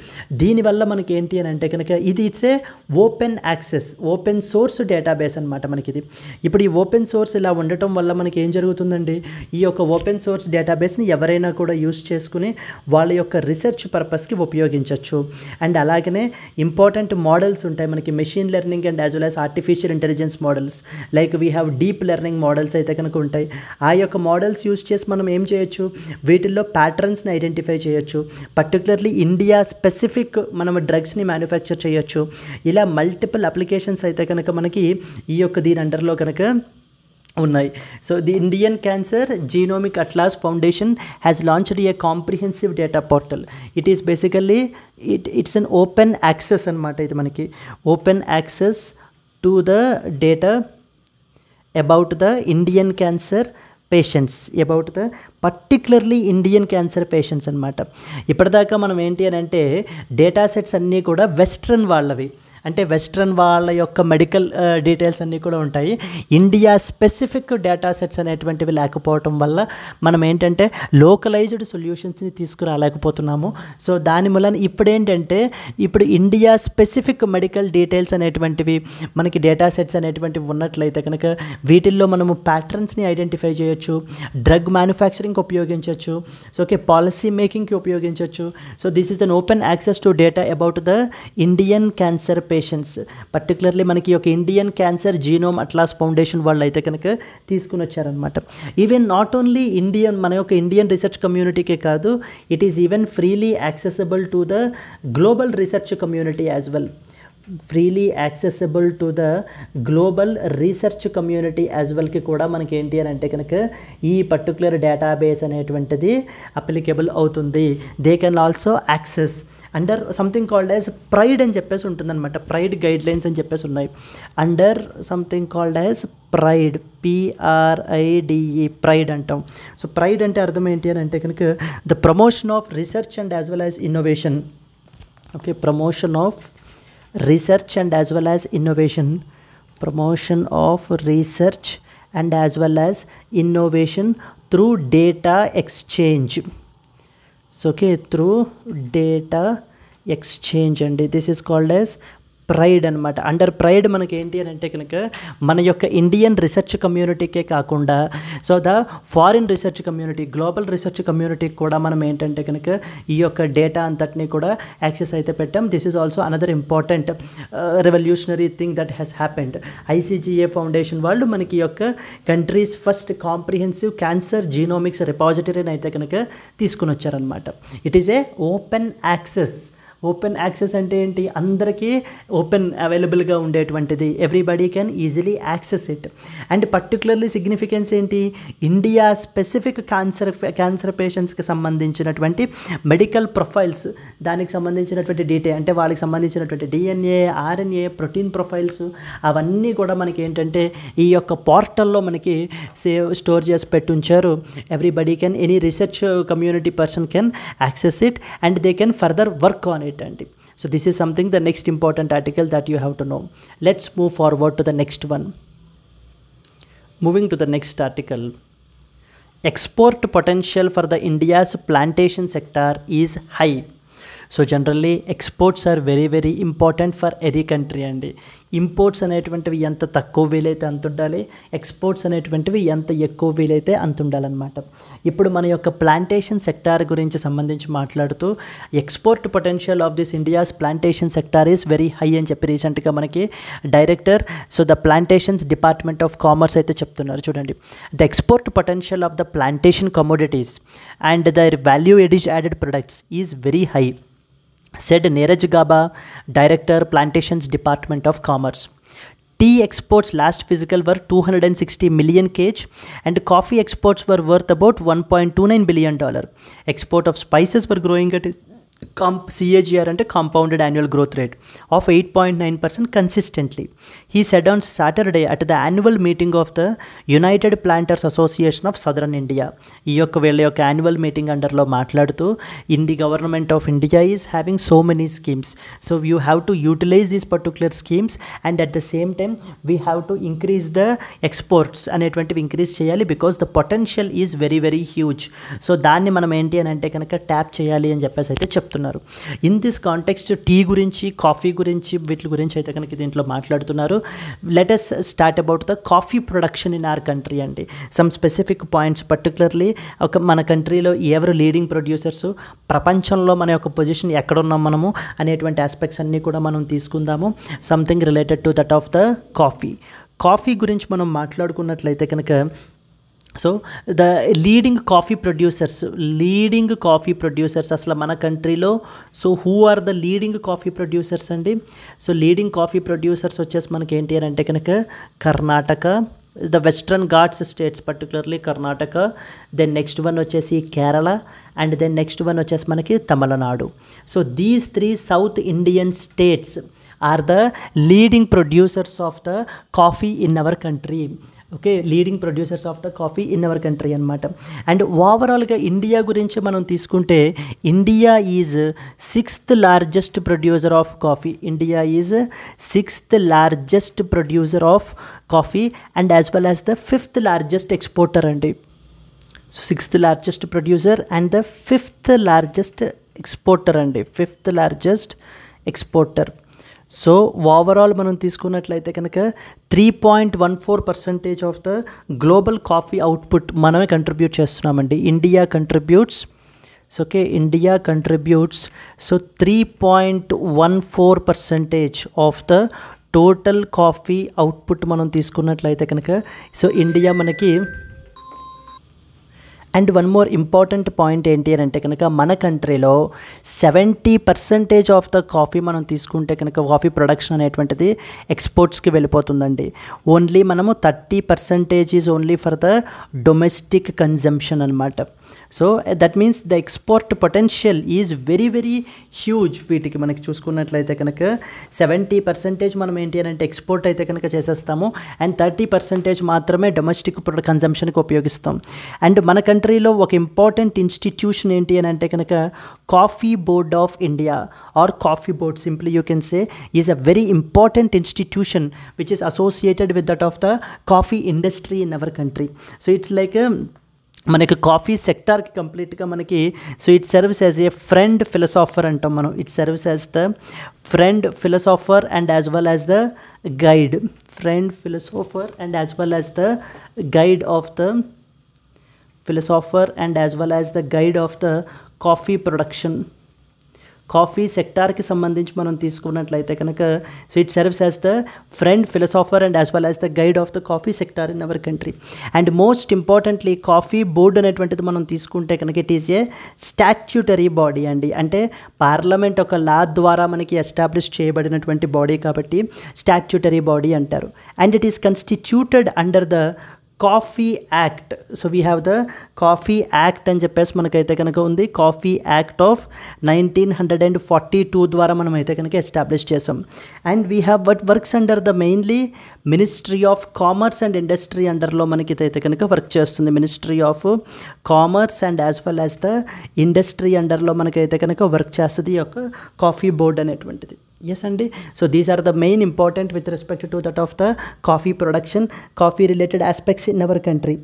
దీనివల్ల మనకి ఏంటి అని అంటే కనుక ఇది it's a open access, open source database అనమాట మనకి ఇది. ఇప్పుడు ఈ ఓపెన్ సోర్స్ ఇలా ఉండటం వల్ల మనకి ఏం జరుగుతుందండి, ఈ యొక్క ఓపెన్ సోర్స్ డేటాబేస్ని ఎవరైనా కూడా యూస్ చేసుకుని వాళ్ళ యొక్క రీసెర్చ్ పర్పస్కి ఉపయోగించవచ్చు. అండ్ అలాగనే ఇంపార్టెంట్ మోడల్స్ ఉంటాయి మనకి, machine learning and as well as artificial intelligence models, like we have deep learning models అయితే కనుక ఉంటాయి. ఆ యొక్క మోడల్స్ యూస్ చేసి మనం ఏం చేయొచ్చు, వీటిల్లో ప్యాటర్న్స్ని ఐడెంటిఫై చేయొచ్చు. పర్టికులర్లీ ఇండియా స్పెసిఫిక్ మనం డ్రగ్స్ని మ్యానుఫ్యాక్చర్ చేయొచ్చు. ఇలా మల్టిపుల్ అప్లికేషన్స్ అయితే కనుక మనకి ఈ యొక్క దీని అండర్లో కనుక ఉన్నాయి. So the Indian cancer genomic atlas foundation has launched a comprehensive data portal. It is basically it's an open access అనమాట. ఇది మనకి open access to the data about the Indian cancer patients, about the particularly Indian cancer patients అనమాట. ఇప్పటిదాకా మనం ఏంటి అని అంటే data sets అన్నీ కూడా వెస్ట్రన్ వాళ్ళవి, అంటే వెస్ట్రన్ వాళ్ళ యొక్క మెడికల్ డీటెయిల్స్ అన్నీ కూడా ఉంటాయి. ఇండియా స్పెసిఫిక్ డేటా సెట్స్ అనేటువంటివి లేకపోవటం వల్ల మనం ఏంటంటే లోకలైజ్డ్ సొల్యూషన్స్ని తీసుకురాలేకపోతున్నాము. సో దాని మూలన ఇప్పుడు ఇండియా స్పెసిఫిక్ మెడికల్ డీటెయిల్స్ అనేటువంటివి మనకి డేటా సెట్స్ అనేటువంటివి ఉన్నట్లయితే కనుక వీటిల్లో మనము ప్యాటర్న్స్ని ఐడెంటిఫై చేయొచ్చు, డ్రగ్ మ్యానుఫ్యాక్చరింగ్కి ఉపయోగించవచ్చు, సో ఓకే పాలసీ మేకింగ్కి ఉపయోగించవచ్చు. So this is an open access to data about the Indian cancer patients. Particularly మనకి ఒక Indian cancer genome atlas foundation వాళ్ళు అయితే కనుక తీసుకుని వచ్చారనమాట. ఈవెన్ నాట్ ఓన్లీ మన యొక్క ఇండియన్ రీసెర్చ్ కమ్యూనిటీకే కాదు, it is even freely accessible to the global research community as well. Freely accessible to the global research community as వెల్కి కూడా మనకి ఏంటి అని అంటే కనుక ఈ పర్టికులర్ డేటాబేస్ అనేటువంటిది అప్లికేబుల్ అవుతుంది. They can also access under something called as pride అని చెప్పేసి ఉంటుందన్నమాట. ప్రైడ్ గైడ్ లైన్స్ అని చెప్పేసి ఉన్నాయి. Under something called as pride, PRIDE, pride అంటాం. సో ప్రైడ్ అంటే అర్థం ఏంటి అని అంటే కనుక the promotion of research and as well as innovation. Okay, promotion of research and as well as innovation, promotion of research and as well as innovation through data exchange. So okay, through data exchange, and this is called as pride అనమాట. Under pride మనకి ఏంటి అని అంటే కనుక మన యొక్క Indian research కమ్యూనిటీకే కాకుండా so the foreign research community, global research కమ్యూనిటీకి కూడా మనం ఏంటంటే కనుక ఈ యొక్క డేటా అంతటినీ కూడా యాక్సెస్ అయితే పెట్టాం. This is also another important revolutionary thing that has happened. ICGA foundation వాళ్ళు మనకి యొక్క country's first comprehensive cancer genomics రిపాజిటరీని అయితే కనుక తీసుకుని వచ్చారనమాట. It is a open access. Open access అంటే ఏంటి, అందరికీ ఓపెన్ అవైలబుల్గా ఉండేటువంటిది, everybody can easily access it. And particularly significance ఏంటి, ఇండియా స్పెసిఫిక్ క్యాన్సర్ పేషెంట్స్కి సంబంధించినటువంటి మెడికల్ ప్రొఫైల్స్, దానికి సంబంధించినటువంటి డీటెయిల్ అంటే వాళ్ళకి సంబంధించినటువంటి DNA, RNA, ప్రోటీన్ ప్రొఫైల్స్ అవన్నీ కూడా మనకి ఏంటంటే ఈ యొక్క పోర్టల్లో మనకి స్టోర్ చేసి పెట్టుంచారు. Everybody can, any research community person can access it and they can further work on it. So this is something, the next important article that you have to know. Let's move forward to the next one. Moving to the next article. Export potential for the India's plantation sector is high. So generally exports are very very important for any country అండి. Imports అనేటువంటివి ఎంత తక్కువ వీలైతే అంత ఉండాలి, exports అనేటువంటివి ఎంత ఎక్కువ వీలైతే అంత ఉండాలన్నమాట. ఇప్పుడు మన యొక్క ప్లాంటేషన్ సెక్టార్ గురించి సంబంధించి మాట్లాడుతూ export potential of this India's plantation sector is very high అని చెప్పి రీసెంట్గా మనకి director the plantations department of commerce అయితే చెప్తున్నారు. చూడండి, the export potential of the plantation commodities and their value added products is very high, said Neeraj Gaba, Director, Plantations Department of Commerce. Tea exports last fiscal were 260 million kg and coffee exports were worth about $1.29 billion. Export of spices were growing at CAGR అంటే compounded annual growth rate of 8.9% consistently. He said on Saturday at the annual meeting of the United Planters Association of Southern India. ఈ యొక్క వీళ్ళ యొక్క annual meeting అండర్లో మాట్లాడుతూ the government of India is having so many schemes, so you have to utilize these particular schemes and at the same time we have to increase the exports అనేటువంటివి increase చేయాలి because the potential is very very huge. So దాన్ని మనం ఏంటి అని అంటే కనుక tap చేయాలి అని చెప్పేసి అయితే చెప్తున్నారు. చెప్తున్నారు. ఇన్ దిస్ కాంటెక్స్ట్ టీ గురించి, కాఫీ గురించి, వీటి గురించి అయితే కనుక దీంట్లో మాట్లాడుతున్నారు. Let us start about the coffee production in our country అండి. సమ్ స్పెసిఫిక్ పాయింట్స్, పర్టికులర్లీ మన కంట్రీలో ఎవరు లీడింగ్ ప్రొడ్యూసర్స్, ప్రపంచంలో మన యొక్క పొజిషన్ ఎక్కడున్నాం మనము అనేటువంటి ఆస్పెక్ట్స్ అన్నీ కూడా మనం తీసుకుందాము. Something related to that of the coffee గురించి మనం మాట్లాడుకున్నట్లయితే కనుక, so the leading coffee producers అసలు మన కంట్రీలో, so who are the leading coffee producers అండి? సో లీడింగ్ కాఫీ ప్రొడ్యూసర్స్ వచ్చేసి మనకి ఏంటి అని అంటే కనుక Karnataka, the Western Ghats states, particularly Karnataka, then next one వచ్చేసి Kerala, and then next one వచ్చేసి మనకి Tamil Nadu. So these 3 south Indian states are the leading producers of the coffee in our country. Okay, leading producers of the coffee in our country అనమాట. And ఓవరాల్గా India గురించి మనం తీసుకుంటే, India is 6th largest producer of coffee. India is 6th largest producer of coffee and as well as the 5th largest exporter అండి. So 6th largest producer and the 5th largest exporter అండి, 5th largest exporter. So overall మనం తీసుకున్నట్లయితే కనుక 3.14% of the global coffee output మనమే contribute చేస్తున్నామండి. India contributes so 3.14% of the total coffee output మనం తీసుకున్నట్లయితే కనుక, సో ఇండియా మనకి. And one more important point ఏంటి అని అంటే కనుక, మన కంట్రీలో 70% ఆఫ్ ద కాఫీ మనం తీసుకుంటే కనుక, కాఫీ ప్రొడక్షన్ అనేటువంటిది ఎక్స్పోర్ట్స్కి వెళ్ళిపోతుందండి. ఓన్లీ మనము 30% is only for the domestic consumption అనమాట. So that means the export potential is very very huge. వీటికి మనకి చూసుకున్నట్లయితే కనుక 70% మనం ఏంటి అని అంటే ఎక్స్పోర్ట్ అయితే కనుక చేసేస్తాము, అండ్ 30% మాత్రమే డొమెస్టిక్ కన్జంప్షన్కి ఉపయోగిస్తాం. అండ్ మన కంట్రీలో ఒక ఇంపార్టెంట్ ఇన్స్టిట్యూషన్ ఏంటి అని అంటే కనుక coffee board of India or coffee board, simply you can say, is a very important institution which is associated with that of the coffee industry in our country. So it's like మనకి coffee సెక్టార్కి కంప్లీట్గా మనకి, so it serves as a friend philosopher అంటాం మనం. It serves as the friend philosopher and as well as the guide, friend philosopher and as well as the guide of the philosopher and as well as the guide of the coffee production. Coffee సెక్టార్కి సంబంధించి మనం తీసుకున్నట్లయితే కనుక, so it serves as the friend philosopher and as well as the guide of the coffee sector in our country. And most importantly coffee board అనేటువంటిది మనం తీసుకుంటే కనుక it is a statutory body అండి. అంటే పార్లమెంట్ ఒక లా ద్వారా మనకి establish చేయబడినటువంటి బాడీ కాబట్టి స్టాట్యూటరీ బాడీ అంటారు. And it is constituted under the coffee act. So we have the coffee act అని చెప్పేసి మనకైతే కనుక ఉంది. కాఫీ యాక్ట్ ఆఫ్ 1942 ద్వారా మనం అయితే కనుక ఎస్టాబ్లిష్ చేసాం. And we have what works under the mainly ministry of commerce and industry అండర్లో మనకి అయితే కనుక వర్క్ చేస్తుంది. Ministry of commerce and as well as the industry అండర్లో మనకైతే కనుక వర్క్ చేస్తుంది ఈ యొక్క కాఫీ బోర్డ్ అనేటువంటిది. Yes అండి. So these are the main important with respect to that of the coffee production, coffee related aspects in our country.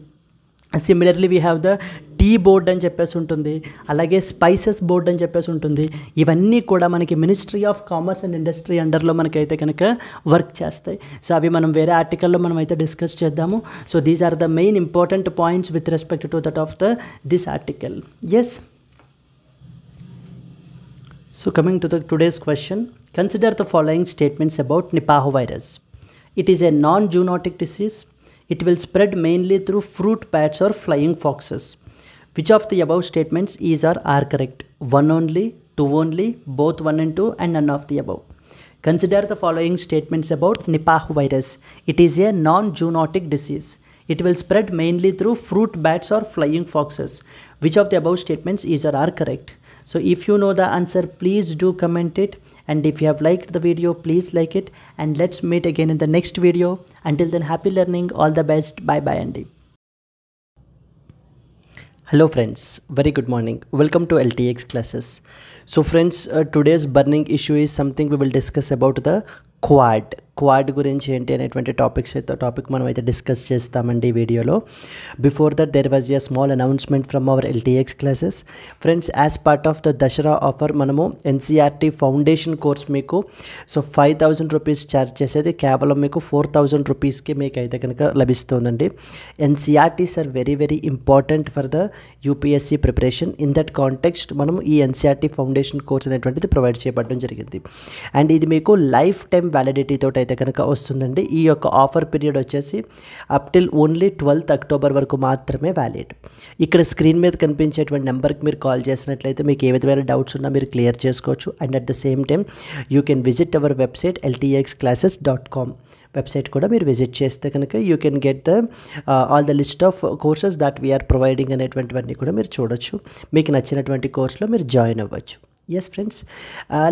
Similarly we have the tea board అని చెప్పేసి ఉంటుంది, అలాగే స్పైసెస్ బోర్డ్ అని చెప్పేసి ఉంటుంది. ఇవన్నీ కూడా మనకి ministry of commerce and industry అండర్లో మనకైతే కనుక వర్క్ చేస్తాయి. సో అవి మనం వేరే ఆర్టికల్లో మనం అయితే డిస్కస్ చేద్దాము. So these are the main important points with respect to that of the this article. Yes. So coming to the today's question, consider the following statements about Nipah virus. It is a non-zoonotic disease. It will spread mainly through fruit bats or flying foxes. Which of the above statements is or are correct? One only, two only, both one and two, and none of the above. Consider the following statements about Nipah virus. It is a non-zoonotic disease. It will spread mainly through fruit bats or flying foxes. Which of the above statements is or are correct? So if you know the answer, please do comment it, and if you have liked the video, please like it, and let's meet again in the next video. Until then, happy learning, all the best, bye bye Andy. Hello friends, very good morning, welcome to LTX classes. So friends, today's burning issue is something we will discuss about the quad గురించి ఏంటి అనేటువంటి topic మనం అయితే discuss చేస్తామండి ఈ వీడియోలో. Before that there was a small announcement from our LTX classes. Friends, as part of the Dasara offer మనము NCERT foundation course మీకు 5,000 రూపీస్ ఛార్జ్ చేసేది కేవలం మీకు 4,000 రూపీస్కి మీకు అయితే కనుక లభిస్తుందండి. NCERTs are very very important for the UPSC preparation. In that context మనం ఈ NCERT ఫౌండేషన్ కోర్స్ అనేటువంటిది ప్రొవైడ్ చేయబడడం జరిగింది. అండ్ ఇది మీకు లైఫ్ టైం వ్యాలిడిటీ తోటి అయితే కనుక వస్తుందండి. ఈ యొక్క ఆఫర్ పీరియడ్ వచ్చేసి up till only 12th October వరకు మాత్రమే వ్యాలిడ్. ఇక్కడ స్క్రీన్ మీద కనిపించేటువంటి నెంబర్కి మీరు కాల్ చేసినట్లయితే మీకు ఏ విధమైన డౌట్స్ ఉన్నా మీరు క్లియర్ చేసుకోవచ్చు. And at the same time you can visit our website ltxclasses.com website కూడా మీరు విజిట్ చేస్తే కనుక you can get the all the list of courses that we are providing అనేటువంటివన్నీ కూడా మీరు చూడొచ్చు. మీకు నచ్చినటువంటి కోర్సులో మీరు జాయిన్ అవ్వచ్చు. Yes friends,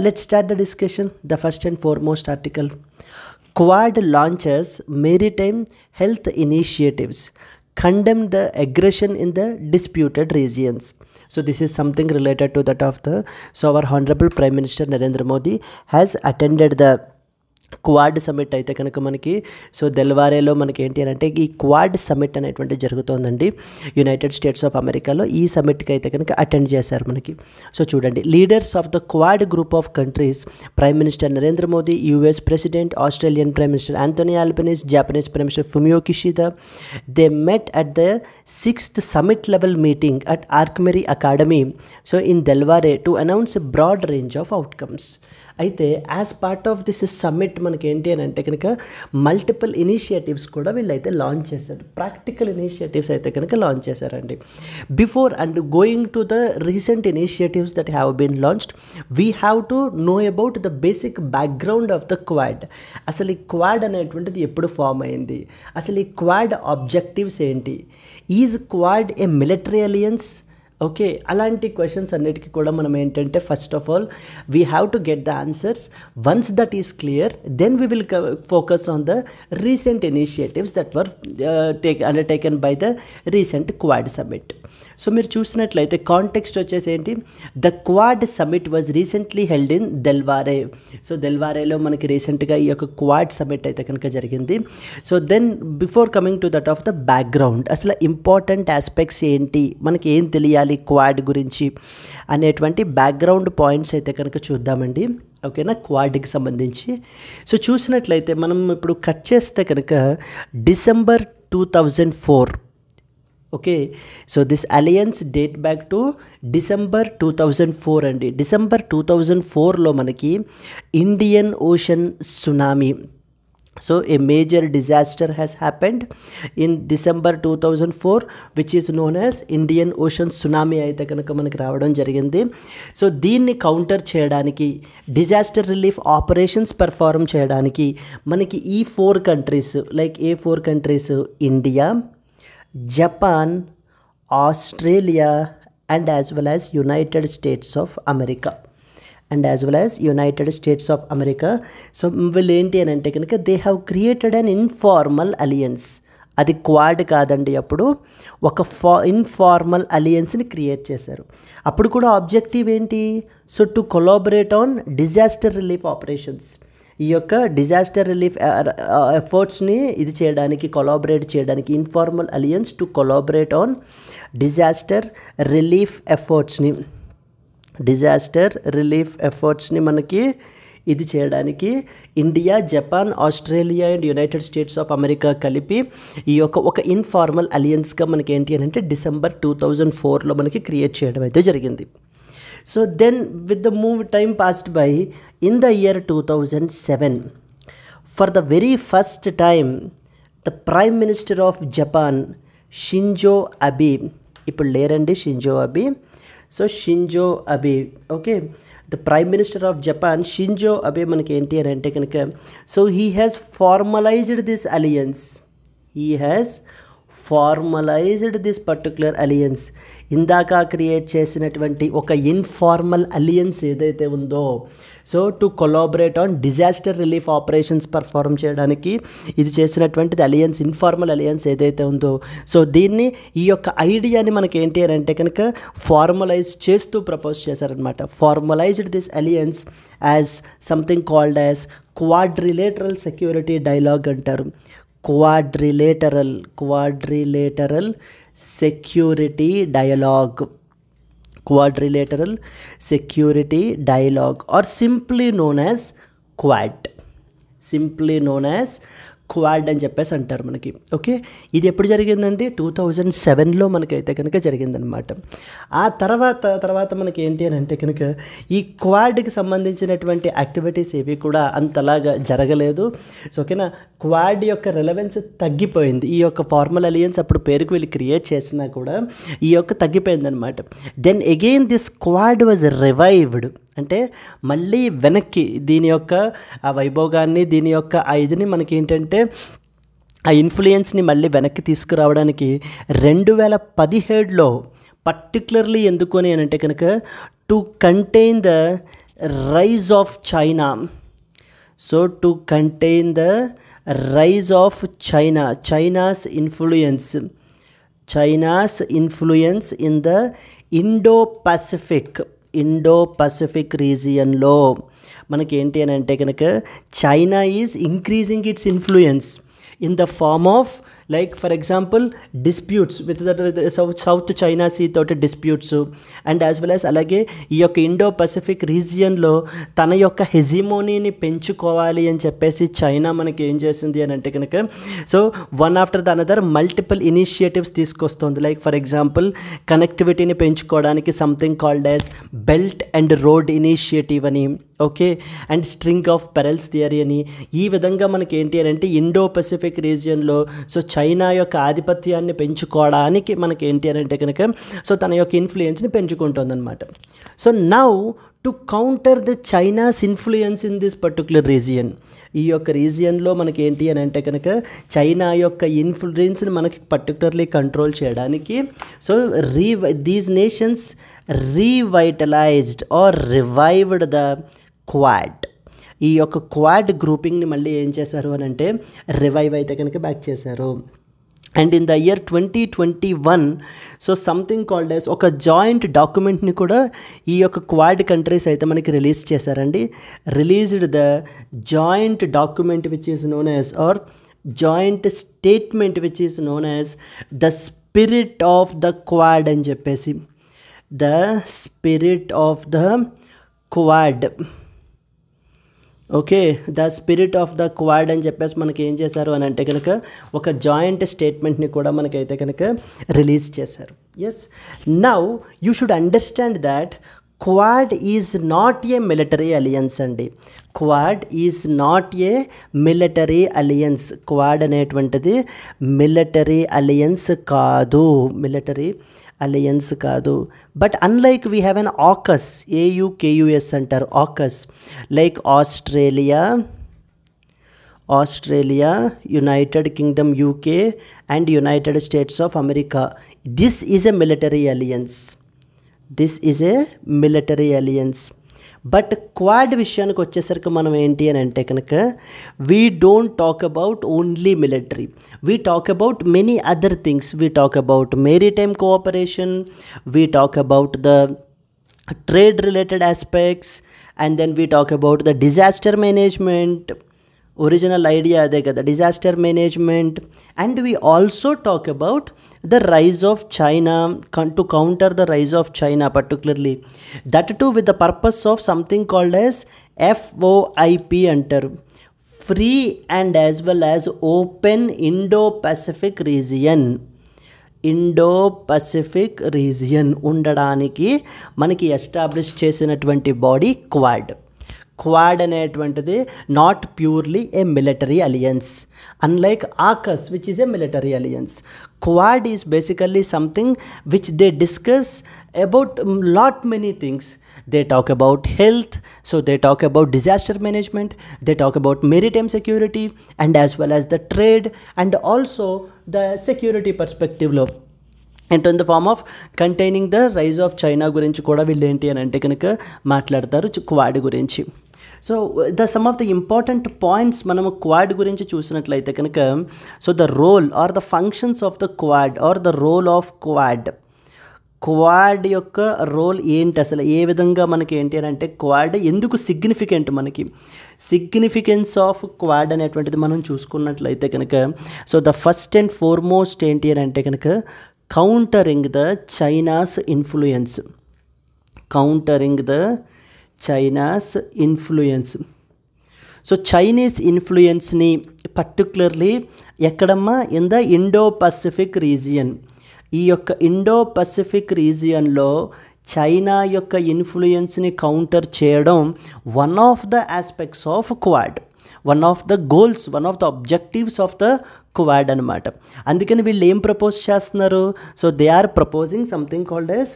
let's start the discussion. The first and foremost article, Quad launches maritime health initiatives, condemn the aggression in the disputed regions. So this is something related to that of the, so our Honorable Prime Minister Narendra Modi has attended the quad summit అయితే కనుక మనకి దెల్వారేలో మనకి ఏంటి అని అంటే ఈ quad summit అనేటువంటి జరుగుతోందండి United States of అమెరికాలో. ఈ సమిట్కి అయితే కనుక అటెండ్ చేశారు మనకి. చూడండి, leaders of the quad group of countries, prime minister Narendra Modi, US president, Australian prime minister Anthony Albanese, Japanese prime minister Fumio Kishida, they met at the 6th summit level meeting at Arcmary Academy in Delware to announce a broad range of outcomes. అయితే as part of this summit మనకి ఏంటి అని అంటే కనుక multiple initiatives కూడా వీళ్ళైతే launch చేశారు. Practical initiatives అయితే కనుక లాంచ్ చేశారండి. Before and going to the recent initiatives that have been launched, we have to know about the basic background of the Quad. అసలు ఈ క్వాడ్ అనేటువంటిది ఎప్పుడు ఫామ్ అయింది, అసలు ఈ క్వాడ్ ఆబ్జెక్టివ్స్ ఏంటి, is Quad a military alliance? Okay, అలాంటి క్వశ్చన్స్ అన్నిటికీ కూడా మనం ఏంటంటే first of all we have to get the answers. Once that is clear then we will focus on the recent initiatives that were undertaken by the recent Quad summit. So మీరు చూసినట్లయితే context వచ్చేసి ఏంటి, the Quad summit was recently held in Delaware. దెల్వారేలో మనకి రీసెంట్గా ఈ యొక్క Quad summit అయితే కనుక జరిగింది. Then before coming to that of the background, అసలు ఇంపార్టెంట్ ఆస్పెక్ట్స్ ఏంటి, మనకి ఏం తెలియాలి క్వాడ్ గురించి అనేటువంటి బ్యాక్గ్రౌండ్ పాయింట్స్ అయితే కనుక చూద్దామండి. ఓకేనా, క్వాడ్కి సంబంధించి. చూసినట్లయితే మనం ఇప్పుడు కట్ చేస్తే కనుక December 2004. Okay, this alliance date back to December 2004 అండి. December 2004లో మనకి Indian ocean tsunami, a major disaster has happened in December 2004 which is known as Indian Ocean Tsunami అయితే కనుక మనకి రావడం జరిగింది. దీన్ని కౌంటర్ చేయడానికి, డిజాస్టర్ రిలీఫ్ ఆపరేషన్స్ పెర్ఫార్మ్ చేయడానికి మనకి ఈ 4 countries, like a 4 countries, India, Japan, Australia and as well as United States of America. వీళ్ళు ఏంటి అని అంటే కనుక they have created an informal alliance. అది క్వాడ్ కాదండి, అప్పుడు ఒక ఇన్ఫార్మల్ అలియన్స్ని క్రియేట్ చేశారు. అప్పుడు కూడా ఆబ్జెక్టివ్ ఏంటి, to collaborate on disaster relief operations. ఈ యొక్క డిజాస్టర్ రిలీఫ్ ఎఫర్ట్స్ని ఇది చేయడానికి, కొలాబరేట్ చేయడానికి informal alliance to collaborate on disaster relief ఎఫర్ట్స్ని మనకి ఇది చేయడానికి India, Japan, Australia and United States of America కలిపి ఈ యొక్క ఒక ఇన్ఫార్మల్ అలియన్స్గా మనకి ఏంటి అని అంటే December 2004లో మనకి క్రియేట్ చేయడం అయితే జరిగింది. Then with the time passed by, in the year 2007 for the very first time the prime minister of Japan Shinzo Abe, ఇప్పుడు లేరండి Shinzo Abe, Shinzo Abe, okay, the prime minister of Japan Shinzo Abe మనకి ఏంటి అని అంటే కనుక he has formalized this alliance. Formalized this particular alliance. ఇందాక create చేసినటువంటి ఒక ఇన్ఫార్మల్ అలియన్స్ ఏదైతే ఉందో, so to collaborate on disaster relief operations perform చేయడానికి ఇది చేసినటువంటిది అలియన్స్, ఇన్ఫార్మల్ అలియన్స్ ఏదైతే ఉందో, సో దీన్ని ఈ యొక్క ఐడియాని మనకి ఏంటి అని అంటే కనుక ఫార్మలైజ్ చేస్తూ ప్రపోజ్ చేశారనమాట. Formalized this alliance as something called as quadrilateral security dialogue అంటారు. Quadrilateral security dialogue, quadrilateral security dialogue, or simply known as Quad అని చెప్పేసి అంటారు మనకి. ఓకే, ఇది ఎప్పుడు జరిగిందండి? 2007లో మనకైతే కనుక జరిగిందనమాట. ఆ తర్వాత మనకి ఏంటి అని అంటే కనుక ఈ క్వాడ్కి సంబంధించినటువంటి యాక్టివిటీస్ ఏవి కూడా అంతలాగా జరగలేదు. సో ఓకేనా, క్వాడ్ యొక్క రెలవెన్స్ తగ్గిపోయింది. ఈ యొక్క ఫార్మల్ అలియన్స్ అప్పుడు పేరుకు వీళ్ళు క్రియేట్ చేసినా కూడా ఈ యొక్క తగ్గిపోయిందనమాట. Then again this Quad was revived, అంటే మళ్ళీ వెనక్కి దీని యొక్క ఆ వైభోగాన్ని, దీని యొక్క ఆ ఇదిని మనకి ఏంటంటే ఆ ఇన్ఫ్లుయెన్స్ని మళ్ళీ వెనక్కి తీసుకురావడానికి 2017లో పర్టికులర్లీ ఎందుకు అని అంటే కనుక to contain the rise of China. So to contain the rise of China, China's influence in the Indo Pacific రీజియన్లో మనకి ఏంటి అని అంటే కనుక China is increasing its influence in the form of, like for example, disputes with the South China Sea తోటి disputes, and as well as అలాగే ఈ యొక్క ఇండో పసిఫిక్ రీజియన్లో తన యొక్క హెజిమోనీని పెంచుకోవాలి అని చెప్పేసి చైనా మనకి ఏం చేసింది అని అంటే కనుక so one after the another multiple initiatives తీసుకొస్తుంది. లైక్ ఫర్ ఎగ్జాంపుల్ కనెక్టివిటీని పెంచుకోవడానికి something called as belt and road initiative అని, okay, and string of pearls theory అని. ఈ విధంగా మనకి ఏంటి అని అంటే ఇండో పసిఫిక్ రీజియన్లో సో చైనా యొక్క ఆధిపత్యాన్ని పెంచుకోవడానికి మనకి ఏంటి అని అంటే కనుక సో తన యొక్క ఇన్ఫ్లుయెన్స్ని పెంచుకుంటుంది అనమాట. So now to counter the China's influence in this particular region, ఈ యొక్క రీజియన్లో మనకి ఏంటి అని అంటే కనుక చైనా యొక్క ఇన్ఫ్లుయెన్స్ని మనకి పర్టికులర్లీ కంట్రోల్ చేయడానికి so these nations revitalized or revived the Quad. ఈ యొక్క క్వాడ్ గ్రూపింగ్ని మళ్ళీ ఏం చేశారు అని అంటే రివైవ్ అయితే కనుక బ్యాక్ చేశారు. And in the year 2021 so something called as ఒక జాయింట్ డాక్యుమెంట్ని కూడా ఈ యొక్క క్వాడ్ కంట్రీస్ అయితే మనకి రిలీజ్ చేశారండి. Released the joint document which is known as or joint statement which is known as the spirit of the Quad అని చెప్పేసి, the spirit of the Quad. Okay, the spirit of the Quad అని చెప్పేసి మనకి ఏం చేశారు అని అంటే కనుక ఒక జాయింట్ స్టేట్మెంట్ని కూడా మనకైతే కనుక రిలీజ్ చేశారు. Yes, now you should understand that Quad is not a military alliance అండి. Quad is not a military alliance. Quad అనేటువంటిది మిలిటరీ అలియన్స్ కాదు. But unlike we have an AUKUS, AUKUS అంటారు, AUKUS, like Australia, United Kingdom UK and United States of America. This is a military alliance. But Quad విషయానికి వచ్చేసరికి మనం ఏంటి అని అంటే కనుక we don't talk about only military, we talk about many other things. We talk about maritime cooperation, we talk about the trade related aspects, and then we talk about the disaster management. Original idea అదే కదా, disaster management. And we also talk about the rise of China, to counter the rise of China particularly, that too with the purpose of something called as FOIP antaru, free and as well as open Indo-Pacific region ఉండడానికి మనకి establish చేసినటువంటి body Quad. Quad అనేటువంటిది not purely a military alliance, unlike AUKUS which is a military alliance. Quad is basically something which they discuss about lot many things. They talk about health, so they talk about disaster management, they talk about maritime security and as well as the trade and also the security perspective lo, and in the form of containing the rise of China గురించి కూడా వీళ్ళు ఏంటి అని అంటే కనుక మాట్లాడతారు Quad గురించి. So some of the important points మనము క్వాడ్ గురించి చూసినట్లయితే కనుక, so the role or the functions of the Quad or the role of Quad. Quad యొక్క రోల్ ఏంటి, అసలు ఏ విధంగా మనకి ఏంటి అని అంటే క్వాడ్ ఎందుకు సిగ్నిఫికెంట్, మనకి సిగ్నిఫికెన్స్ ఆఫ్ క్వాడ్ అనేటువంటిది మనం చూసుకున్నట్లయితే కనుక, so the first and foremost ఏంటి అని అంటే కనుక countering the China's influence, countering the China's influence. So Chinese ఇన్ఫ్లుయెన్స్ని పర్టికులర్లీ ఎక్కడమ్మా, in the Indo Pacific region. ఈ యొక్క ఇండో పసిఫిక్ రీజియన్లో చైనా యొక్క ఇన్ఫ్లుయెన్స్ని కౌంటర్ చేయడం one of the aspects of Quad, one of the goals, one of the objectives of the Quad అనమాట. అందుకని వీళ్ళు ఏం ప్రపోజ్ చేస్తున్నారు, so they are proposing something called as,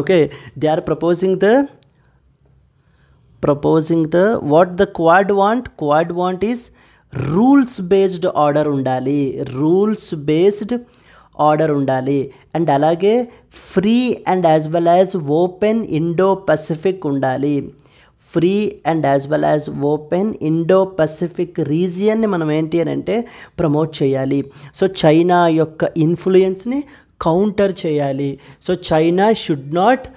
okay, they are proposing the what the Quad want is rules based order ఉండాలి, rules based order ఉండాలి. And అలాగే free and as well as open Indo Pacific ఉండాలి. Free and as well as open Indo Pacific రీజియన్ని మనం ఏంటి అని అంటే promote చేయాలి. సో చైనా యొక్క ఇన్ఫ్లుయెన్స్ని కౌంటర్ చేయాలి. So China should not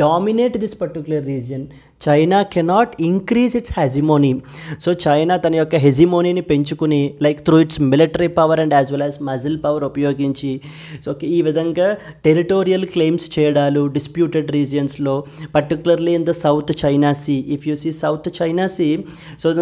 dominate this particular region. China cannot increase its hegemony. So China తన యొక్క హెజిమోనీని పెంచుకుని like through its military power and as well as muscle power ఉపయోగించి, సో ఈ విధంగా టెరిటోరియల్ క్లెయిమ్స్ చేయడాలు డిస్ప్యూటెడ్ రీజియన్స్లో, particularly in the South China Sea. If you see South China Sea, so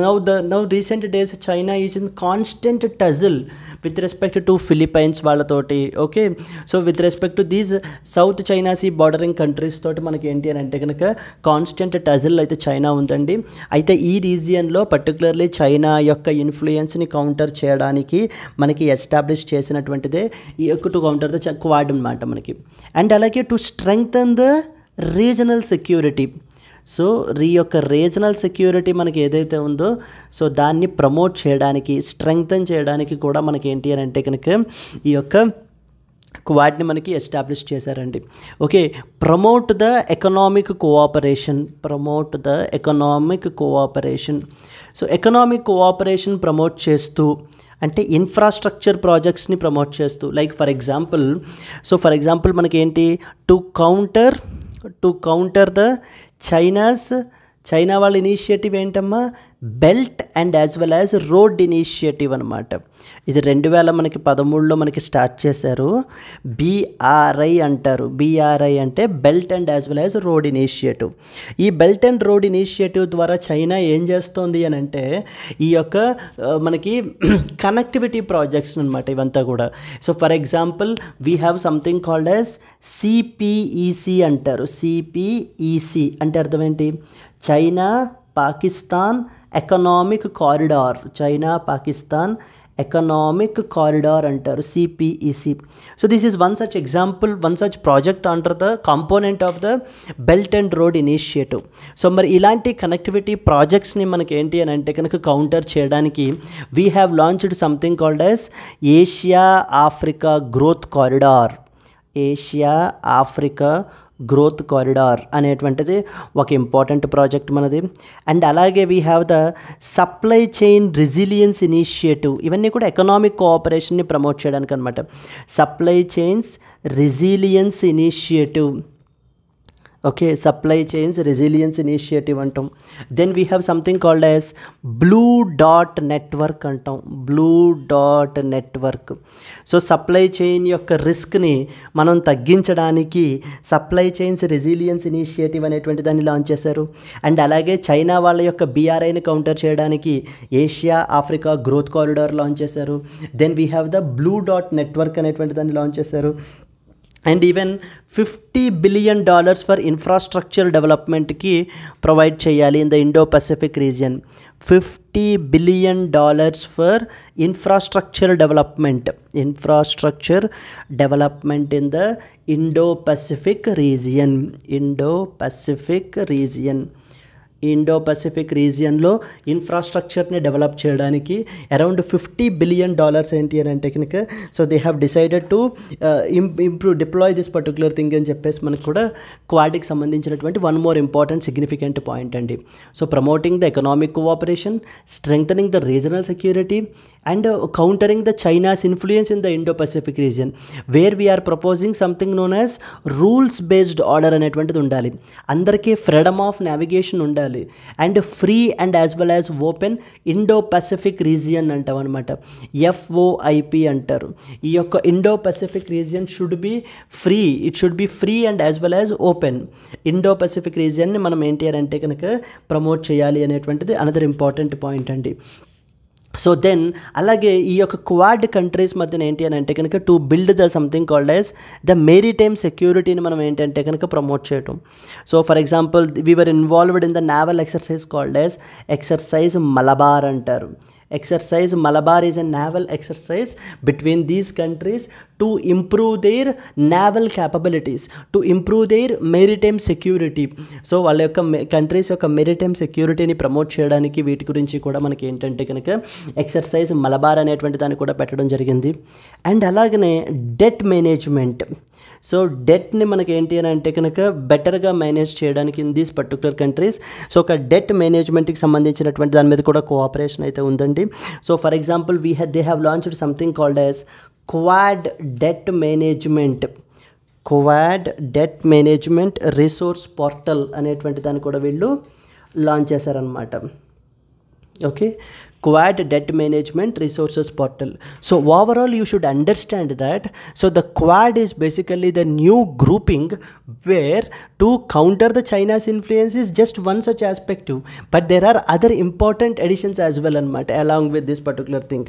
now recent days China is in constant tussle with respect to Philippines వాళ్ళతోటి. Okay, so with respect to these South China Sea bordering countries తోటి మనకి ఏంటి అని అంటే కనుక constant టజిల్ అయితే China ఉందండి. అయితే ఈ రీజియన్లో పర్టికులర్లీ చైనా యొక్క ఇన్ఫ్లుయెన్స్ని కౌంటర్ చేయడానికి మనకి ఎస్టాబ్లిష్ చేసినటువంటిదే ఈ యొక్క టు కౌంటర్ ద క్వాడ్ అనమాట మనకి. అండ్ అలాగే to strengthen the regional security. So ఈ యొక్క రీజనల్ సెక్యూరిటీ మనకి ఏదైతే ఉందో, సో దాన్ని ప్రమోట్ చేయడానికి, స్ట్రెంగ్థన్ చేయడానికి కూడా మనకి ఏంటి అని అంటే కనుక ఈ యొక్క క్వాడ్ని మనకి ఎస్టాబ్లిష్ చేశారండి. Okay, promote the economic cooperation, promote the economic cooperation. So economic cooperation promote చేస్తూ అంటే ఇన్ఫ్రాస్ట్రక్చర్ ప్రాజెక్ట్స్ని ప్రమోట్ చేస్తూ, లైక్ ఫర్ ఎగ్జాంపుల్ మనకేంటి టు కౌంటర్ ద చైనా వాళ్ళ ఇనిషియేటివ్ ఏంటమ్మా, belt and as well as road initiative అనమాట. ఇది 2013లో మనకి స్టార్ట్ చేశారు. BRI అంటారు. BRI అంటే belt and as well as road initiative. ఈ బెల్ట్ అండ్ రోడ్ ఇనిషియేటివ్ ద్వారా చైనా ఏం చేస్తోంది అని అంటే ఈ యొక్క మనకి కనెక్టివిటీ ప్రాజెక్ట్స్ అనమాట ఇవంతా కూడా. So for example we have something called as CPEC అంటారు. CPEC అంటే అర్థం ఏంటి, China Pakistan economic corridor, China Pakistan economic corridor అంటారు, CPEC. So this is one such example, one such project under the component of the belt and road initiative. So మరి ఇలాంటి connectivity ప్రాజెక్ట్స్ని మనకి ఏంటి అని అంటే కనుక కౌంటర్ చేయడానికి we have launched something called as Asia Africa growth corridor, Asia Africa growth corridor అనేటువంటిది ఒక ఇంపార్టెంట్ ప్రాజెక్ట్ మనది. అండ్ అలాగే we have the supply chain resilience initiative. ఇవన్నీ కూడా ఎకనామిక్ కోఆపరేషన్ని ప్రమోట్ చేయడానికి అనమాట. Supply chains resilience initiative, okay, supply chains resilience initiative అంటాం. Then we have something called as blue dot network అంటాం, blue dot network. So supply chain యొక్క రిస్క్ని మనం తగ్గించడానికి సప్లై చైన్స్ రెసిలియన్స్ ఇనిషియేటివ్ అనేటువంటి దాన్ని లాంచ్ చేశారు. అండ్ అలాగే చైనా వాళ్ళ యొక్క BRIని కౌంటర్ చేయడానికి Asia Africa growth corridor launch చేశారు. Then we have the blue dot network అనేటువంటి దాన్ని లాంచ్ చేశారు. And even $50 billion for infrastructure డెవలప్మెంట్కి ప్రొవైడ్ చేయాలి in the Indo Pacific region. $50 billion for infrastructure development in the Indo Pacific రీజియన్లో ఇన్ఫ్రాస్ట్రక్చర్ని develop చేయడానికి around $50 billion ఏంటి అని అంటే కనుక so they have decided to deploy this particular thing అని చెప్పేసి మనకు కూడా క్వాడ్కి సంబంధించినటువంటి one more important significant point అండి. So promoting the economic cooperation, strengthening the regional security and countering the China's influence in the Indo Pacific region where we are proposing something known as rules based order అనేటువంటిది ఉండాలి. అందరికీ freedom of navigation ఉండాలి and free and as well as open Indo Pacific region అంటాం అనమాట. FOIP అంటారు. ఈ యొక్క Indo Pacific region should be free and as well as open. Indo Pacific రీజియన్ని మనం ఏంటి అని అంటే కనుక ప్రమోట్ చేయాలి అనేటువంటిది అనదర్ ఇంపార్టెంట్ పాయింట్ అండి. సో దెన్ అలాగే ఈ యొక్క క్వాడ్ కంట్రీస్ మధ్యన ఏంటి అని అంటే కనుక to build the something called as the maritime సెక్యూరిటీని మనం ఏంటంటే కనుక ప్రమోట్ చేయటం. So for example we are involved in the naval exercise called as exercise Malabar అంటారు. Exercise Malabar is a naval exercise between these countries to improve their naval capabilities, to improve their maritime security. So వాళ్ళ యొక్క countries యొక్క maritime సెక్యూరిటీని promote చేయడానికి వీటి గురించి కూడా మనకి ఏంటంటే కనుక ఎక్సర్సైజ్ మలబార్ అనేటువంటి దాన్ని కూడా పెట్టడం జరిగింది. అండ్ అలాగనే డెట్ మేనేజ్మెంట్. సో డెట్ని మనకి ఏంటి అని అంటే కనుక బెటర్గా మేనేజ్ చేయడానికి in these particular countries so ఒక డెట్ మేనేజ్మెంట్కి సంబంధించినటువంటి దాని మీద కూడా కోఆపరేషన్ అయితే ఉందండి. So for example they have launched something called as quad debt management resource portal అనేటువంటి దాన్ని కూడా వీళ్ళు లాంచ్ చేశారనమాట. Okay, Quad Debt Management Resources Portal. So overall you should understand that so the Quad is basically the new grouping where to counter the China's influence is just one such aspect, but there are other important additions as well anamata along with this particular thing.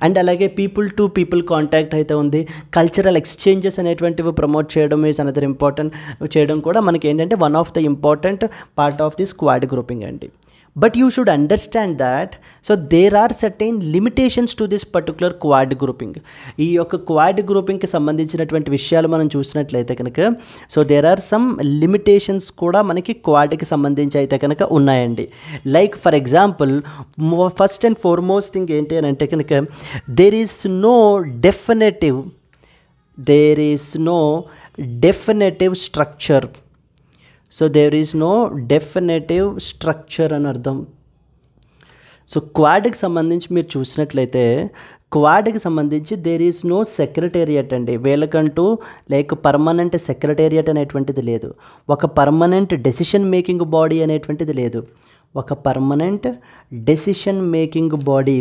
And alage people to people contact aithe undi, cultural exchanges అనేటువంటివి promote చేయడం is another important చేయడం కూడా మనకి ఏంటంటే one of the important part of this Quad grouping అండి. But you should understand that so there are certain limitations to this particular Quad grouping. ఈ యొక్క Quad grouping కి సంబంధించినటువంటి విషయాలు మనం చూసినట్లయితే కనుక so there are some limitations కూడా మనకి క్వాడ్కి సంబంధించి అయితే కనుక ఉన్నాయండి. Like for example first and foremost thing ఏంటి అని అంటే కనుక there is no definitive structure. So there is no definitive structure అని అర్థం. సో క్వాడ్కి సంబంధించి మీరు చూసినట్లయితే క్వాడ్కి సంబంధించి దేర్ ఈజ్ నో సెక్రటేరియట్ అండి. వీళ్ళకంటూ లైక్ పర్మనెంట్ సెక్రటేరియట్ అనేటువంటిది లేదు, ఒక పర్మనెంట్ డెసిషన్ మేకింగ్ బాడీ అనేటువంటిది లేదు, ఒక permanent decision making body.